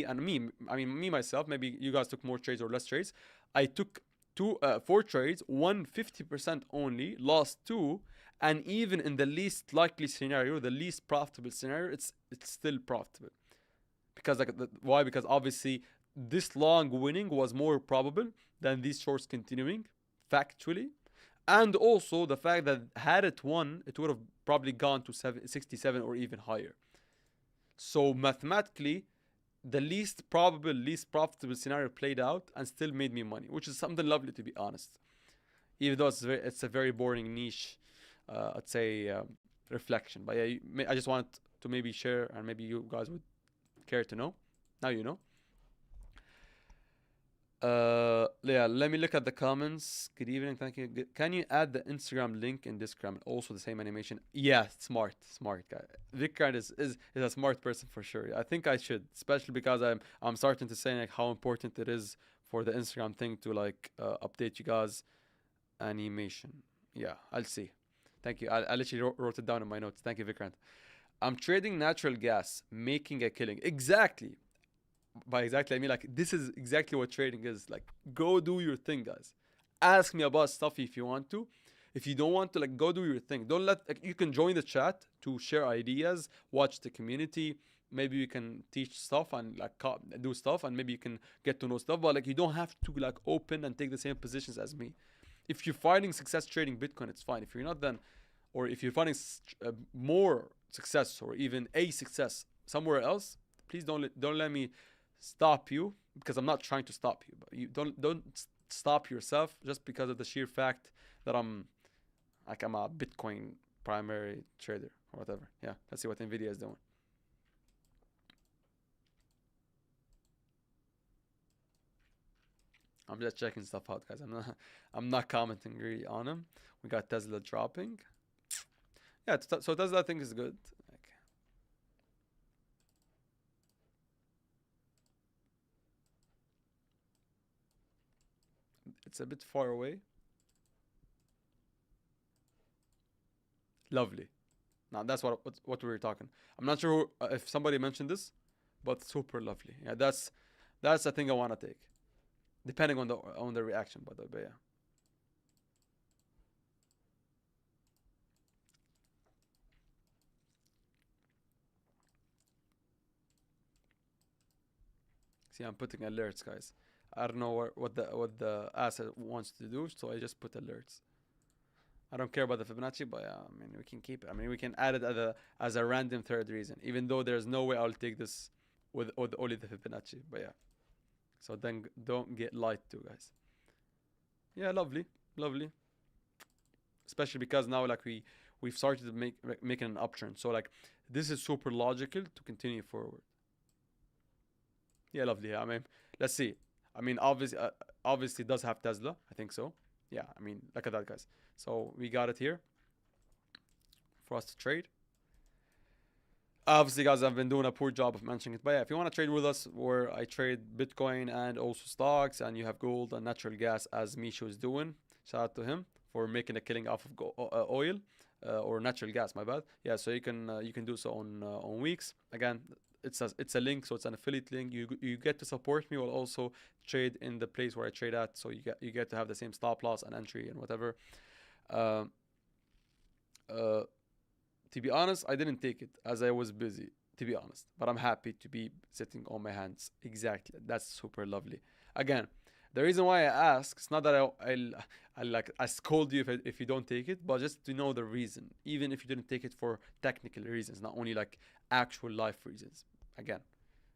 and me, I mean me myself, maybe you guys took more trades or less trades. I took 4 trades, won 50% only, lost 2, and even in the least likely scenario, the least profitable scenario, it's still profitable. Because like why? Because obviously this long winning was more probable than these shorts continuing, factually. And also the fact that had it won, it would have probably gone to 67 or even higher. So mathematically, the least probable, least profitable scenario played out and still made me money, which is something lovely, to be honest. Even though it's a very boring niche, I'd say, reflection. But yeah, I just wanted to maybe share, and maybe you guys would care to know. Now you know. Yeah, let me look at the comments. Good evening, thank you. Can you add the Instagram link in Discord? Also the same animation. Yeah, smart guy. Vikrant is a smart person for sure. I think I should, especially because I'm starting to say like how important it is for the Instagram thing to like update you guys animation. Yeah, I'll see. Thank you. I literally wrote it down in my notes. Thank you, Vikrant. I'm trading natural gas, making a killing. Exactly. By exactly, I mean like this is exactly what trading is. Like, go do your thing, guys. Ask me about stuff if you want to. If you don't want to, like, go do your thing. Don't let like, you can join the chat to share ideas, watch the community. Maybe you can teach stuff and like do stuff, and maybe you can get to know stuff. But like, you don't have to like open and take the same positions as me. If you're finding success trading Bitcoin, it's fine. If you're not, then or if you're finding more success or even a success somewhere else, please don't let me stop you because I'm not trying to stop you. But you don't stop yourself just because of the sheer fact that I'm a Bitcoin primary trader or whatever. Yeah, let's see what Nvidia is doing. I'm just checking stuff out, guys. I'm not commenting really on them. We got Tesla dropping. Yeah, so Tesla I think is good. Like, it's a bit far away. Lovely. Now that's what we were talking. I'm not sure if somebody mentioned this, but super lovely. Yeah, that's the thing I want to take, depending on the reaction. By the way, but yeah. See, I'm putting alerts, guys. I don't know what the asset wants to do, so I just put alerts. I don't care about the Fibonacci, but yeah, I mean we can keep it. I mean we can add it as a random third reason, even though there's no way I'll take this with only the Fibonacci. But yeah, so then don't get lied to, guys. Yeah, lovely, lovely. Especially because now like we've started to making an uptrend, so like this is super logical to continue forward. Yeah, lovely. Yeah, I mean, let's see. I mean, obviously it does have Tesla. I think so. Yeah, I mean, look at that, guys. So we got it here for us to trade. Obviously, guys, I've been doing a poor job of mentioning it. But yeah, if you want to trade with us, where I trade Bitcoin and also stocks, and you have gold and natural gas, as Misho is doing, shout out to him for making a killing off of oil or natural gas. My bad. Yeah, so you can do so on WEEX. Again, it's a link, so it's an affiliate link. You get to support me while also trade in the place where I trade at. So you get to have the same stop loss and entry and whatever. Uh, uh, to be honest, I didn't take it as I was busy, to be honest. But I'm happy to be sitting on my hands. Exactly. That's super lovely. Again, the reason why I ask, it's not that I scold you if you don't take it, but just to know the reason. Even if you didn't take it for technical reasons, not only like actual life reasons. Again.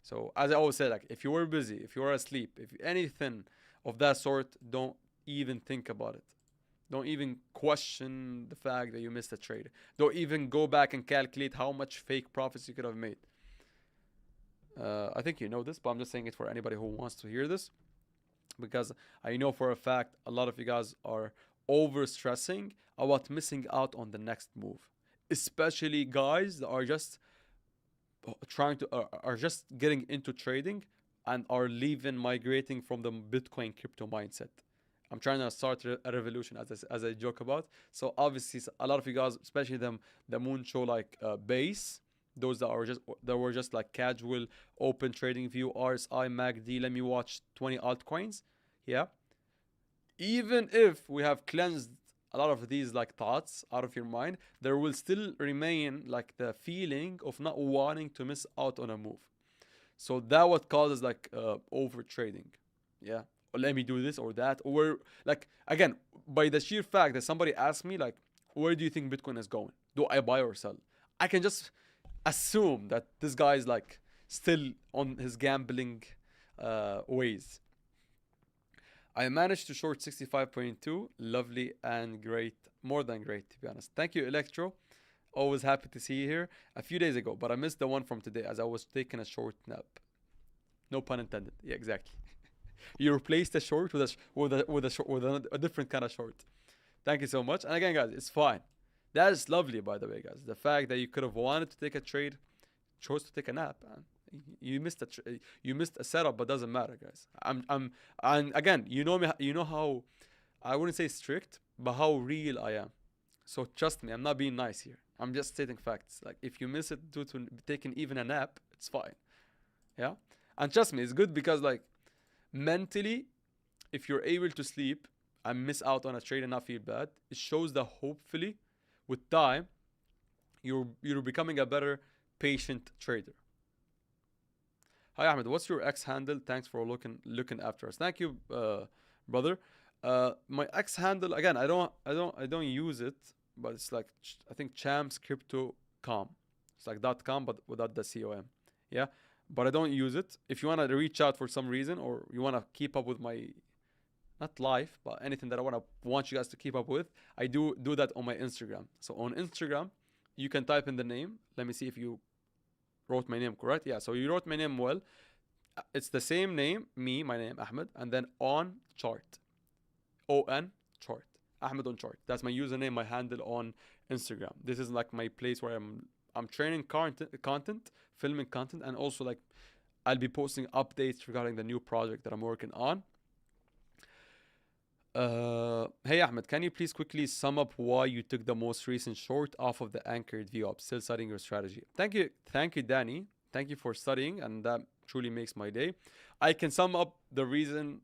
So as I always say, like if you were busy, if you were asleep, if anything of that sort, don't even think about it. Don't even question the fact that you missed a trade. Don't even go back and calculate how much fake profits you could have made. I think you know this, but I'm just saying it for anybody who wants to hear this. Because I know for a fact a lot of you guys are over stressing about missing out on the next move. Especially guys that are just are just getting into trading and are leaving migrating from the Bitcoin crypto mindset. I'm trying to start a revolution as I joke about. So obviously a lot of you guys, especially the moon show like base, those that were just like casual open trading view RSI MACD. Let me watch 20 altcoins. Yeah. Even if we have cleansed a lot of these like thoughts out of your mind, there will still remain like the feeling of not wanting to miss out on a move. So that what causes like over trading. Yeah. Or let me do this or that. Or like again, by the sheer fact that somebody asked me like, where do you think Bitcoin is going? Do I buy or sell? I can just assume that this guy is like still on his gambling ways. I managed to short 65.2. Lovely and great. More than great, to be honest. Thank you, Electro. Always happy to see you here. A few days ago, but I missed the one from today as I was taking a short nap. No pun intended. Yeah, exactly. You replaced a short with a different kind of short. Thank you so much. And again, guys, it's fine. That is lovely, by the way, guys. The fact that you could have wanted to take a trade, chose to take a nap, man. You missed you missed a setup, but doesn't matter, guys. And again, you know me. You know how I wouldn't say strict, but how real I am. So trust me, I'm not being nice here. I'm just stating facts. Like if you miss it due to taking even a nap, it's fine. Yeah, and trust me, it's good because like mentally, if you're able to sleep and miss out on a trade and not feel bad, it shows that hopefully, with time, you're becoming a better patient trader. Hi Ahmed, what's your X handle? Thanks for looking after us. Thank you, brother. My X handle again. I don't use it, but it's like I think Champs Crypto Com. It's like .com, but without the com. Yeah, but I don't use it. If you wanna reach out for some reason, or you wanna keep up with my not life, but anything that I want you guys to keep up with, I do that on my Instagram. So on Instagram, you can type in the name. Let me see if you wrote my name correct. Yeah, so you wrote my name well. It's the same name, my name Ahmed, and then on chart, on chart, Ahmed on chart. That's my username, my handle on Instagram. This is like my place where I'm training content, filming content, and also like I'll be posting updates regarding the new project that I'm working on. Hey Ahmed, can you please quickly sum up why you took the most recent short off of the anchored view up? Still studying your strategy. Thank you, Danny. Thank you for studying, and that truly makes my day. I can sum up the reason.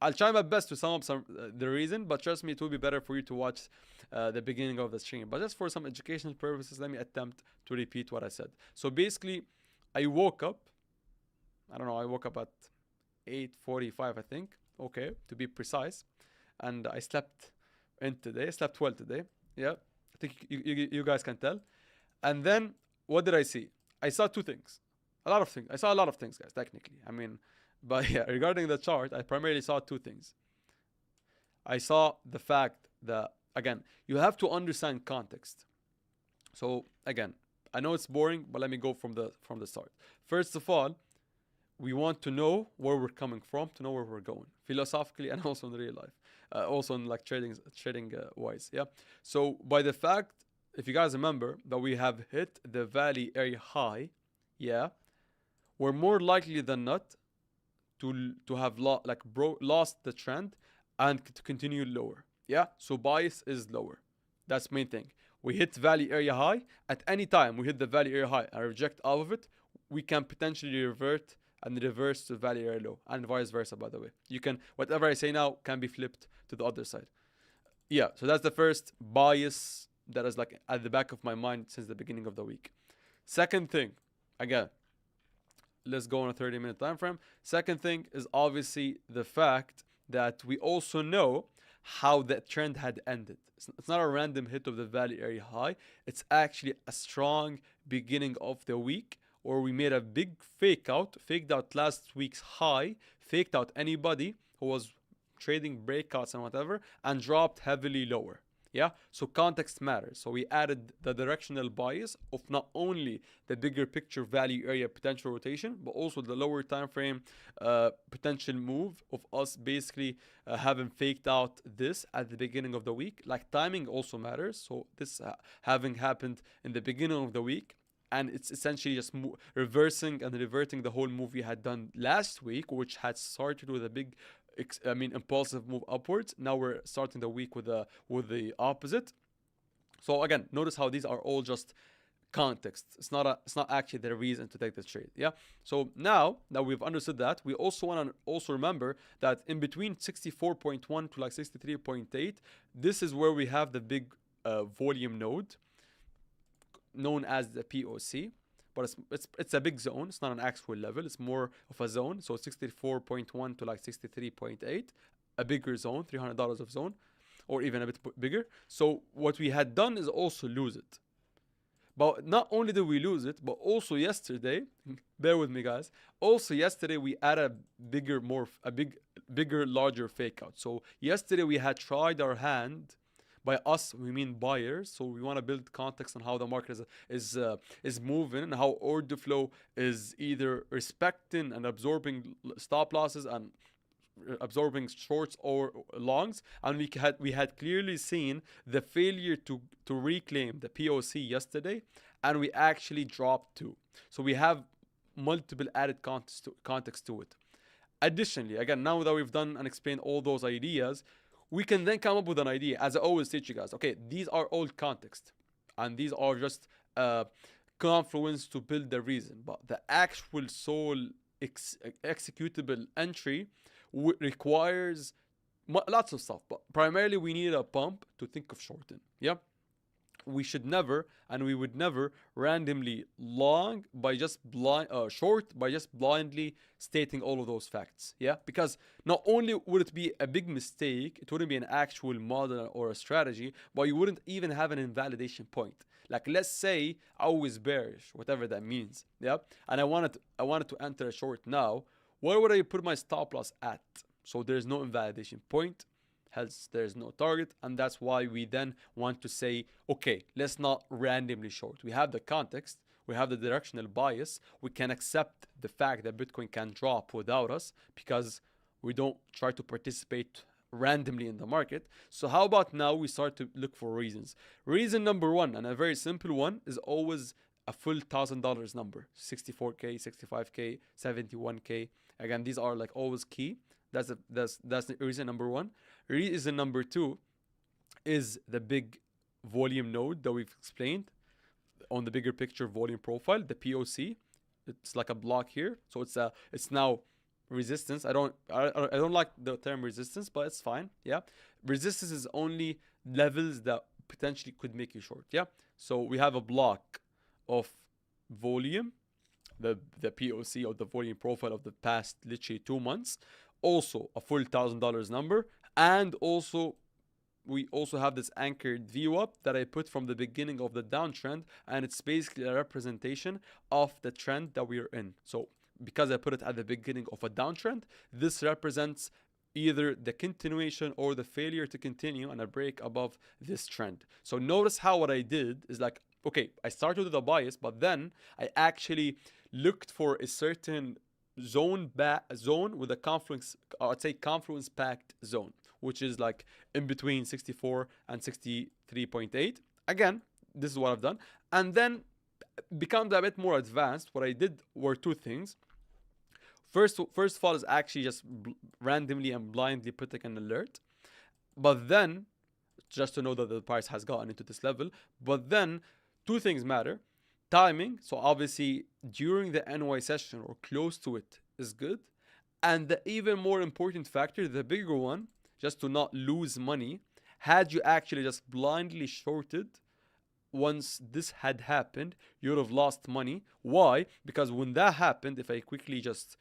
I'll try my best to sum up the reason, but trust me, it will be better for you to watch the beginning of the stream. But just for some educational purposes, let me attempt to repeat what I said. So basically, I woke up. I don't know. I woke up at 8:45, I think. Okay, to be precise. And I slept in today. I slept well today. Yeah, I think you guys can tell. And then what did I see? I saw two things. A lot of things. I saw a lot of things, guys, technically. I mean, but yeah, regarding the chart, I primarily saw two things. I saw the fact that, again, you have to understand context. So again, I know it's boring, but let me go from the start. First of all, we want to know where we're coming from, to know where we're going, philosophically and also in real life, also in like trading wise. Yeah. So by the fact, if you guys remember that we have hit the valley area high, yeah, we're more likely than not to have lost the trend and to continue lower. Yeah. So bias is lower. That's main thing. We hit valley area high. At any time we hit the valley area high and reject out of it, we can potentially revert and reverse to valley area low, and vice versa. By the way, you can, whatever I say now can be flipped to the other side. Yeah, so that's the first bias that is like at the back of my mind since the beginning of the week. Second thing, again, let's go on a 30-minute time frame. Second thing is obviously the fact that we also know how that trend had ended. It's not a random hit of the valley area high. It's actually a strong beginning of the week, or we made a big faked out last week's high, faked out anybody who was trading breakouts and whatever, and dropped heavily lower. Yeah, so context matters. So we added the directional bias of not only the bigger picture value area potential rotation, but also the lower time frame potential move of us basically having faked out this at the beginning of the week. Like timing also matters. So this having happened in the beginning of the week, and it's essentially just reversing and reverting the whole move we had done last week, which had started with a big, impulsive move upwards. Now we're starting the week with the opposite. So again, notice how these are all just context. It's not actually the reason to take the trade. Yeah. So now that we've understood that, we also want to also remember that in between 64.1 to like 63.8, this is where we have the big volume node, known as the POC, but it's a big zone. It's not an actual level. It's more of a zone. So 64.1 to like 63.8, a bigger zone, $300 of zone, or even a bit bigger. So what we had done is also lose it. But not only did we lose it, but also yesterday, bear with me guys, also yesterday we had a bigger, larger fake out. So yesterday we had tried our hand. By us, we mean buyers. So we want to build context on how the market is moving, and how order flow is either respecting and absorbing stop losses and absorbing shorts or longs, and we had clearly seen the failure to reclaim the POC yesterday, and we actually dropped two. So we have multiple added context to it. Additionally, again, now that we've done and explained all those ideas, we can then come up with an idea. As I always teach you guys, okay, these are all context, and these are just confluence to build the reason. But the actual sole executable entry requires lots of stuff. But primarily, we need a pump to think of shorten. Yeah, we should never, and we would never randomly long by just short by just blindly stating all of those facts. Yeah, because not only would it be a big mistake, it wouldn't be an actual model or a strategy, but you wouldn't even have an invalidation point. Like, let's say I was bearish, whatever that means. Yeah, and I wanted to enter a short now. Where would I put my stop loss at? So there's no invalidation point, hence there's no target, and that's why we then want to say, okay, let's not randomly short. We have the context, we have the directional bias, we can accept the fact that Bitcoin can drop without us because we don't try to participate randomly in the market. So how about now we start to look for reasons? Reason number one, and a very simple one, is always a full $1,000 number. 64K, 65K, 71K. Again, these are like always key. That's the reason number one. Reason number two is the big volume node that we've explained on the bigger picture volume profile, the POC. It's like a block here, so it's now resistance. I don't like the term resistance, but it's fine. Yeah, resistance is only levels that potentially could make you short. Yeah, so we have a block of volume, the POC or the volume profile of the past literally 2 months. Also a full $1,000 number, and also we also have this anchored VWAP that I put from the beginning of the downtrend, and it's basically a representation of the trend that we are in. So because I put it at the beginning of a downtrend, this represents either the continuation or the failure to continue and a break above this trend. So notice how what I did is like, okay, I started with a bias, but then I actually looked for a certain zone with a confluence, I'd say confluence packed zone, which is like in between 64 and 63.8. Again, this is what I've done. And then becomes a bit more advanced. What I did were two things. First of all is actually just randomly and blindly putting an alert. But then, just to know that the price has gotten into this level. But then, two things matter. Timing, so obviously during the NY session or close to it is good. And the even more important factor, the bigger one, just to not lose money, had you actually just blindly shorted once this had happened, you would have lost money. Why? Because when that happened, if I quickly just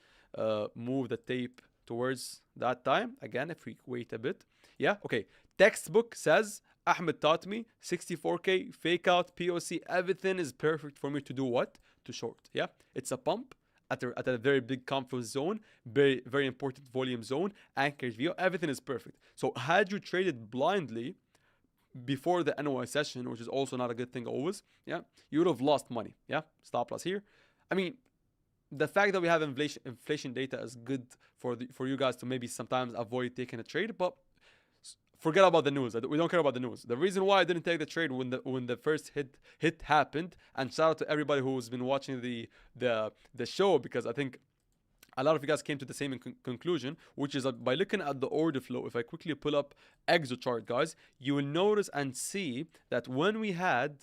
move the tape towards that time, again, if we wait a bit, yeah, okay, textbook says, Ahmed taught me 64K, fake out, POC, everything is perfect for me to do what? To short. Yeah, it's a pump at a very big confluence zone, very, very important volume zone, anchored view, everything is perfect. So had you traded blindly before the NY session, which is also not a good thing always, yeah, you would have lost money. Yeah, stop loss here. I mean, the fact that we have inflation data is good for you guys to maybe sometimes avoid taking a trade, but forget about the news. We don't care about the news. The reason why I didn't take the trade when the first hit happened, and shout out to everybody who's been watching the show, because I think a lot of you guys came to the same conclusion, which is that by looking at the order flow, if I quickly pull up exo chart, guys, you will notice and see that when we had,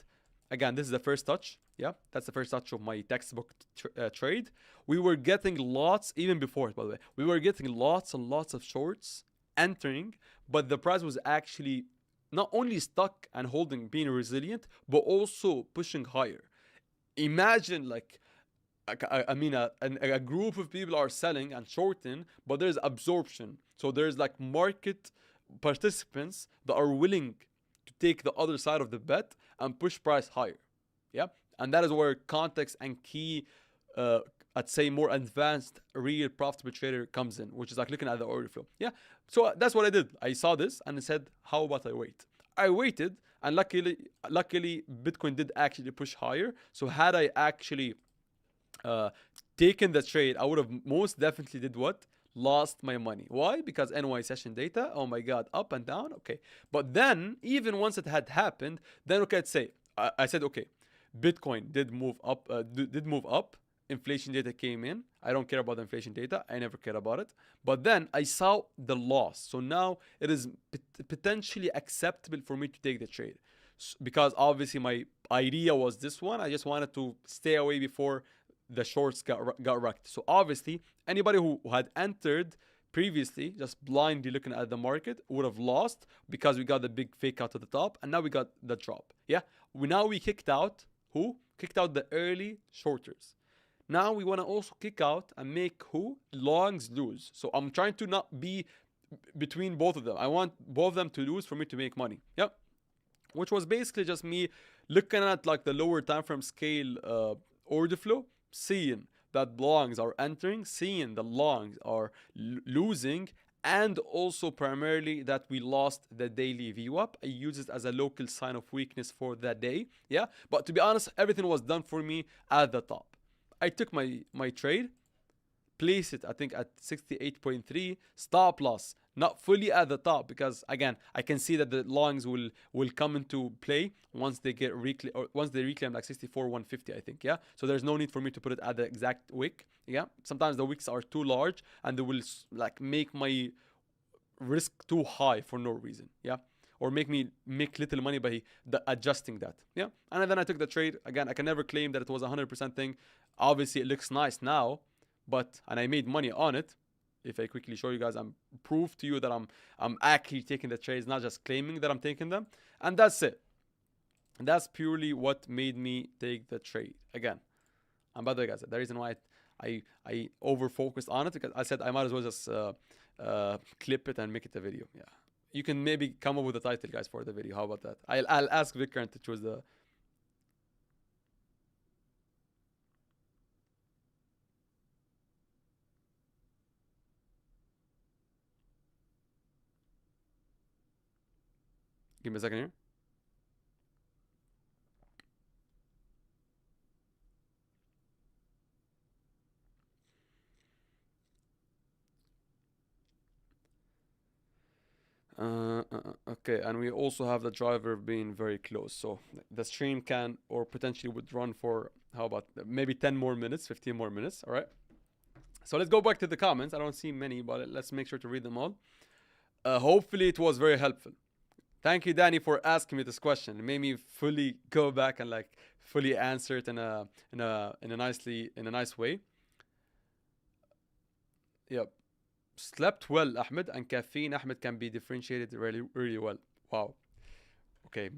again, this is the first touch. Yeah, that's the first touch of my textbook trade. We were getting lots, even before it, by the way, we were getting lots and lots of shorts entering, but the price was actually not only stuck and holding, being resilient, but also pushing higher. Imagine, like, I mean, a group of people are selling and shorting, but there's absorption. So there's like market participants that are willing to take the other side of the bet and push price higher. Yeah, and that is where context and key, I'd say more advanced, real profitable trader comes in, which is like looking at the order flow. Yeah, so that's what I did. I saw this and I said, how about I wait? I waited, and luckily, Bitcoin did actually push higher. So had I actually taken the trade, I would have most definitely did what? lost my money. Why? Because NY session data, oh my god, up and down. Okay, but then even once it had happened, then okay, let's say I said okay, Bitcoin did move up, did move up. Inflation data came in. I don't care about the inflation data. I never care about it. But then I saw the loss. So now it is potentially acceptable for me to take the trade. Because obviously my idea was this one. I just wanted to stay away before the shorts got wrecked. So obviously anybody who had entered previously just blindly looking at the market would have lost because we got the big fake out to the top and now we got the drop. Yeah, we kicked out who? Kicked out the early shorters. Now we want to also kick out and make who? Longs lose. So I'm trying to not be between both of them. I want both of them to lose for me to make money. Yep. Which was basically just me looking at like the lower time frame scale order flow, seeing that longs are entering, seeing the longs are losing, and also primarily that we lost the daily VWAP. I use it as a local sign of weakness for that day. Yeah, but to be honest, everything was done for me at the top. I took my trade, place it I think at 68.3, stop loss, not fully at the top because again I can see that the longs will come into play once they get once they reclaim like 64 150 I think. Yeah, so there's no need for me to put it at the exact wick. Yeah, sometimes the wicks are too large and they will like make my risk too high for no reason. Yeah, or make me make little money by adjusting that. Yeah, and then I took the trade. Again, I can never claim that it was a 100% thing. Obviously it looks nice now, and I made money on it. If I quickly show you guys, I'm proof to you that I'm actually taking the trades, not just claiming that I'm taking them. And that's it. And that's purely what made me take the trade. Again, and by the way guys, the reason why I over focused on it because I said I might as well just clip it and make it a video. Yeah, you can maybe come up with a title guys for the video. How about that? I'll ask Vikram to choose the. Give me a second here. Okay, and we also have the driver being very close, so the stream can or potentially would run for how about maybe 10 more minutes, 15 more minutes. All right, so let's go back to the comments. I don't see many, but let's make sure to read them all. Hopefully it was very helpful. Thank you, Danny, for asking me this question. It made me fully go back and like fully answer it in a nice way. Yep. Slept well, Ahmed, and caffeine, Ahmed, can be differentiated really well. Wow. Okay.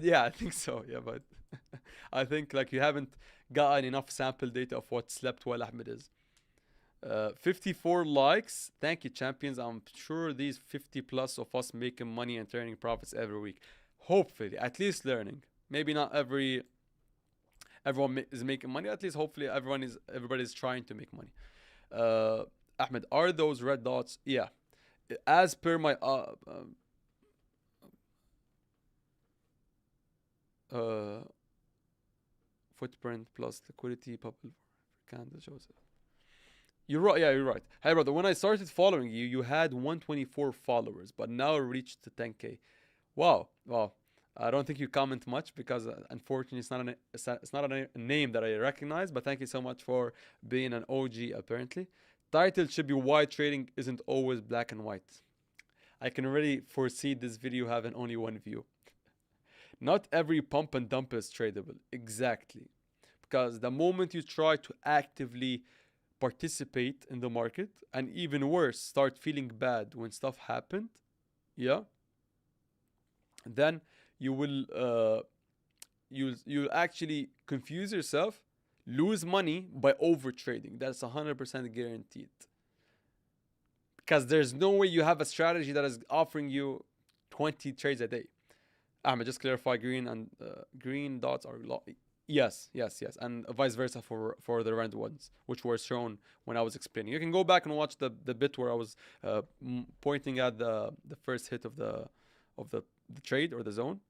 Yeah, I think so. Yeah, but I think like you haven't gotten enough sample data of what slept well, Ahmed is. 54 likes. Thank you, champions. I'm sure these 50 plus of us making money and turning profits every week. Hopefully, at least learning. Maybe not everyone is making money. At least hopefully everybody's trying to make money. Ahmed, are those red dots? Yeah. As per my footprint plus liquidity bubble candle shows it. You're right. Yeah, you're right. Hey, brother, when I started following you, you had 124 followers, but now reached to 10K. Wow. Wow. I don't think you comment much because unfortunately it's not a name that I recognize, but thank you so much for being an OG apparently. Title should be why trading isn't always black and white. I can already foresee this video having only one view. Not every pump and dump is tradable. Exactly. Because the moment you try to actively participate in the market, and even worse, start feeling bad when stuff happened, yeah, then you will you'll actually confuse yourself, lose money by over trading. That's 100% guaranteed. Because there's no way you have a strategy that is offering you 20 trades a day. Ahmed, just clarify green dots are yes, and vice versa for the red ones, which were shown when I was explaining. You can go back and watch the bit where I was pointing at the first hit of the trade or the zone.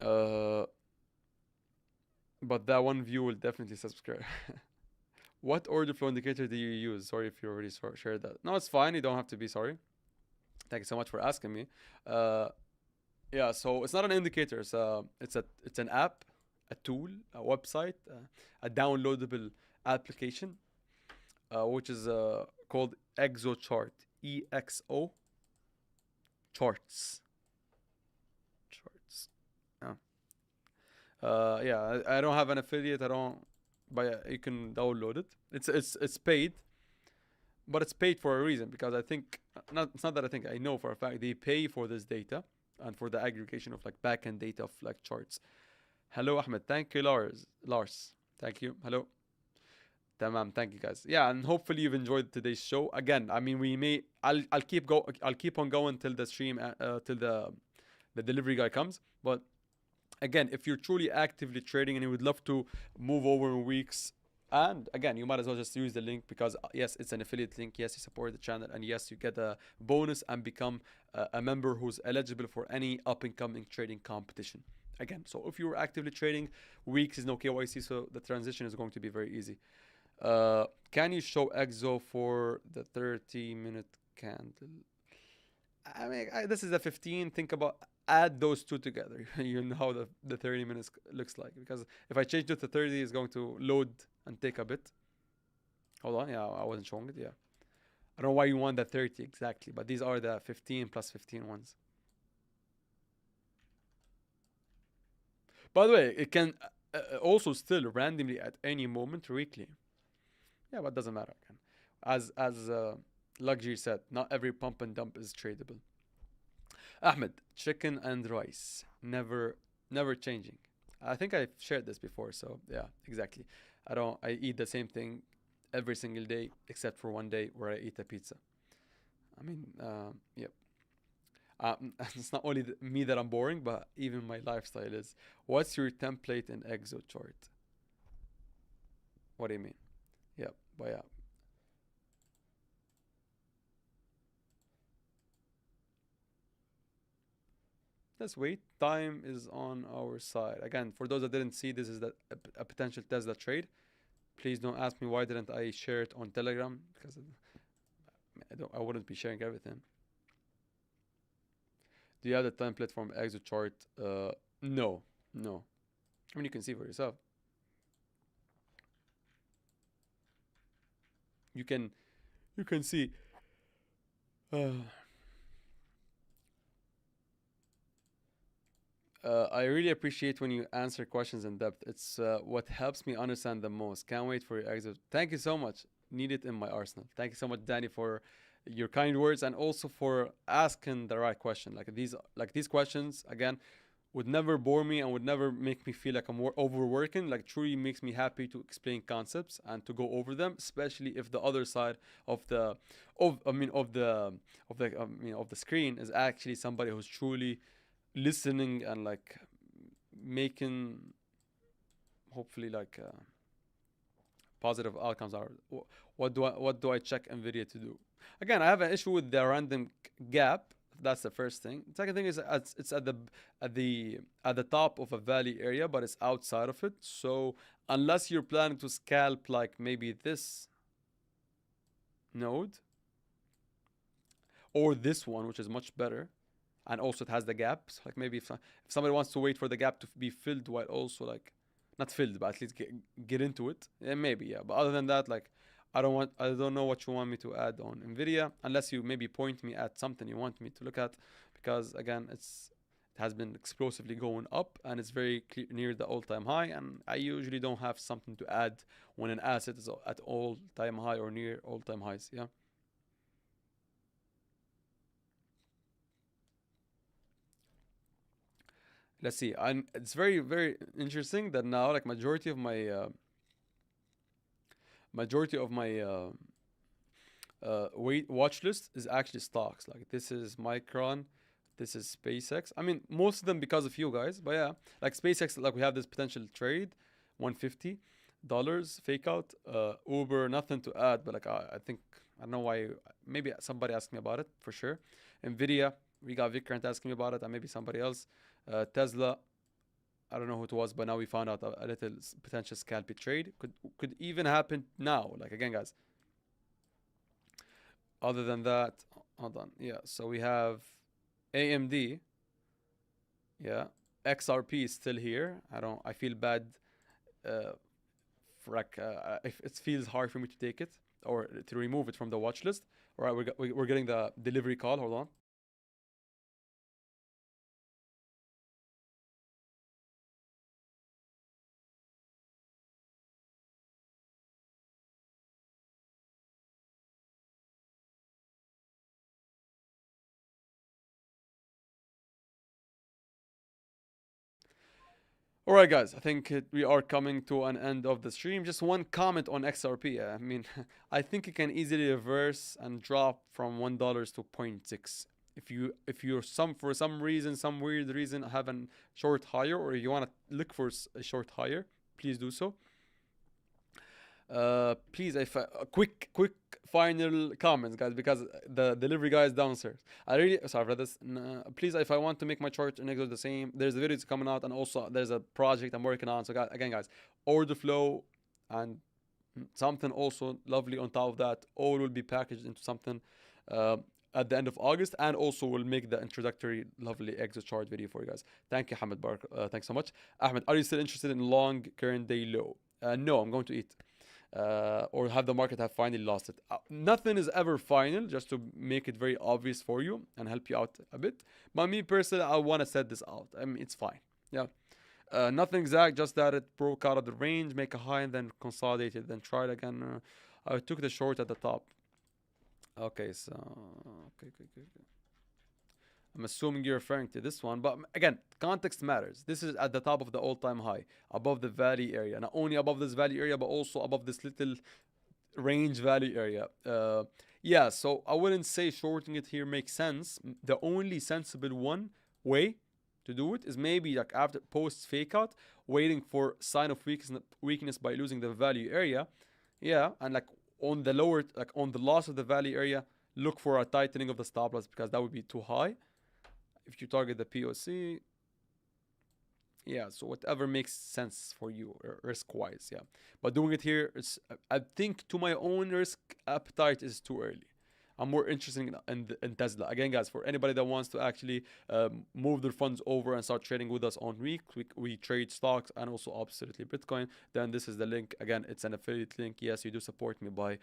Uh, but that one view will definitely subscribe. What order flow indicator do you use? Sorry if you already shared that. No, it's fine. You don't have to be sorry. Thank you so much for asking me. Uh, yeah, so it's not an indicator. It's an app, a tool, a website, a downloadable application, which is called ExoChart. EXO charts. Charts. Yeah. Yeah. I don't have an affiliate. I don't. But yeah, you can download it. It's paid, but it's paid for a reason because I think not. It's not that I think I know for a fact they pay for this data and for the aggregation of like backend data of like charts. Hello, Ahmed. Thank you, Lars. Lars. Thank you. Hello. Tamam. Thank you, guys. Yeah, and hopefully you've enjoyed today's show. Again, I mean, we may. I'll keep on going till the stream. Till the delivery guy comes. But again, if you're truly actively trading and you would love to move over in weeks, and again, you might as well just use the link because yes, it's an affiliate link. Yes, you support the channel, and yes, you get a bonus and become a member who's eligible for any up and coming trading competition. Again, so if you're actively trading, weeks is no KYC, so the transition is going to be very easy. Can you show EXO for the 30-minute candle? I mean, this is a 15. Think about add those two together. You know how the 30 minutes looks like. Because if I change it to 30, it's going to load and take a bit. Hold on. Yeah, I wasn't showing it. Yeah. I don't know why you want the 30 exactly, but these are the 15 plus 15 ones. By the way, it can also still randomly at any moment weekly. Yeah, but it doesn't matter. Again. As Luxury said, not every pump and dump is tradable. Ahmed, chicken and rice, never changing. I think I've shared this before, so yeah, exactly. I eat the same thing every single day except for one day where I eat a pizza. I mean, yep. It's not only me that I'm boring, but even my lifestyle is. What's your template in Exo chart? What do you mean? Yeah, but yeah, let's wait. Time is on our side. Again, for those that didn't see, this is a potential Tesla trade. Please don't ask me why didn't I share it on Telegram because I wouldn't be sharing everything. Do you have the template from Exo chart? No, no. I mean, you can see for yourself. You can you can see. Uh, I really appreciate when you answer questions in depth. It's what helps me understand the most. Can't wait for your exit. Thank you so much. Need it in my arsenal. Thank you so much, Danny, for your kind words and also for asking the right question. Like these questions again would never bore me and would never make me feel like I'm overworking. Like truly makes me happy to explain concepts and to go over them, especially if the other side of the of I mean of the screen is actually somebody who's truly listening and like making hopefully like positive outcomes are what do I check nvidia to do. Again, I have an issue with the random gap. That's the first thing. The second thing is it's at the top of a valley area, but it's outside of it. So unless you're planning to scalp like maybe this node or this one, which is much better, and also it has the gaps. Like maybe if somebody wants to wait for the gap to be filled while also like not filled, but at least get into it, yeah, maybe yeah. But other than that, like I don't know what you want me to add on Nvidia unless you maybe point me at something you want me to look at, because again it has been explosively going up and it's very near the all-time high, and I usually don't have something to add when an asset is at all-time high or near all-time highs. Yeah. Let's see. And it's very interesting that now like majority of my wait watch list is actually stocks. Like this is Micron, this is SpaceX. I mean, most of them because of you guys, but yeah, like SpaceX, like we have this potential trade, $150 fake out. Uber, nothing to add, but like I think I don't know why. Maybe somebody asked me about it for sure. Nvidia, we got Vikrant asking me about it, and maybe somebody else. Tesla. I don't know who it was, but now we found out a little potential scalpy trade could even happen now. Like again, guys. Other than that, hold on. Yeah, so we have AMD. Yeah, XRP is still here. I feel bad. Uh, for like, if it feels hard for me to take it or to remove it from the watch list. All right, we're getting the delivery call. Hold on. All right, guys. I think we are coming to an end of the stream. Just one comment on XRP. I mean, I think it can easily reverse and drop from $1 to zero point 0.6. If you're for some reason, some weird reason, have a short higher, or you want to look for a short higher, please do so. Please, if quick final comments, guys, because the delivery guy is downstairs. I really sorry for this. Please, if I want to make my chart and exit the same, there's videos coming out, and also there's a project I'm working on. So again, guys, order flow and something also lovely on top of that. All will be packaged into something uh, at the end of August, and also will make the introductory lovely exit chart video for you guys. Thank you, Hamid Bark. Thanks so much. Ahmed, are you still interested in long current day low? No, I'm going to eat. Or have the market have finally lost it. Nothing is ever final, just to make it very obvious for you and help you out a bit. But me personally, I want to set this out. I mean, it's fine. Yeah. Nothing exact, just that it broke out of the range, make a high, and then consolidated, then tried again. I took the short at the top. Okay, so okay. I'm assuming you're referring to this one, but again, context matters. This is at the top of the all-time high, above the valley area. Not only above this valley area, but also above this little range valley area. Yeah, so I wouldn't say shorting it here makes sense. The only sensible way to do it is maybe like after post fake out, waiting for sign of weakness by losing the value area. Yeah, and like on the lower, like on the loss of the value area, look for a tightening of the stop loss because that would be too high if you target the POC. Yeah, so whatever makes sense for you risk wise. Yeah, but doing it here, I think to my own risk appetite is too early. I'm more interested in Tesla. Again, guys, for anybody that wants to actually move their funds over and start trading with us on WEEX, we trade stocks and also absolutely Bitcoin, then this is the link. Again, it's an affiliate link. Yes, you do support me by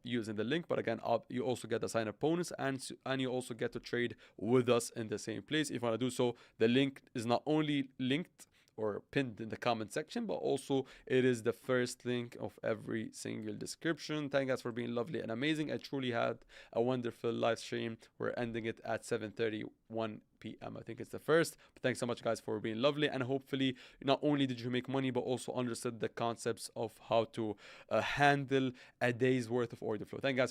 using the link, but again, you also get a sign-up bonus, and you also get to trade with us in the same place. If you want to do so, the link is not only linked or pinned in the comment section, but also it is the first link of every single description. Thank you guys for being lovely and amazing. I truly had a wonderful live stream. We're ending it at 7:31 p.m. I think it's the first. But thanks so much, guys, for being lovely, and hopefully not only did you make money, but also understood the concepts of how to handle a day's worth of order flow. Thank you guys.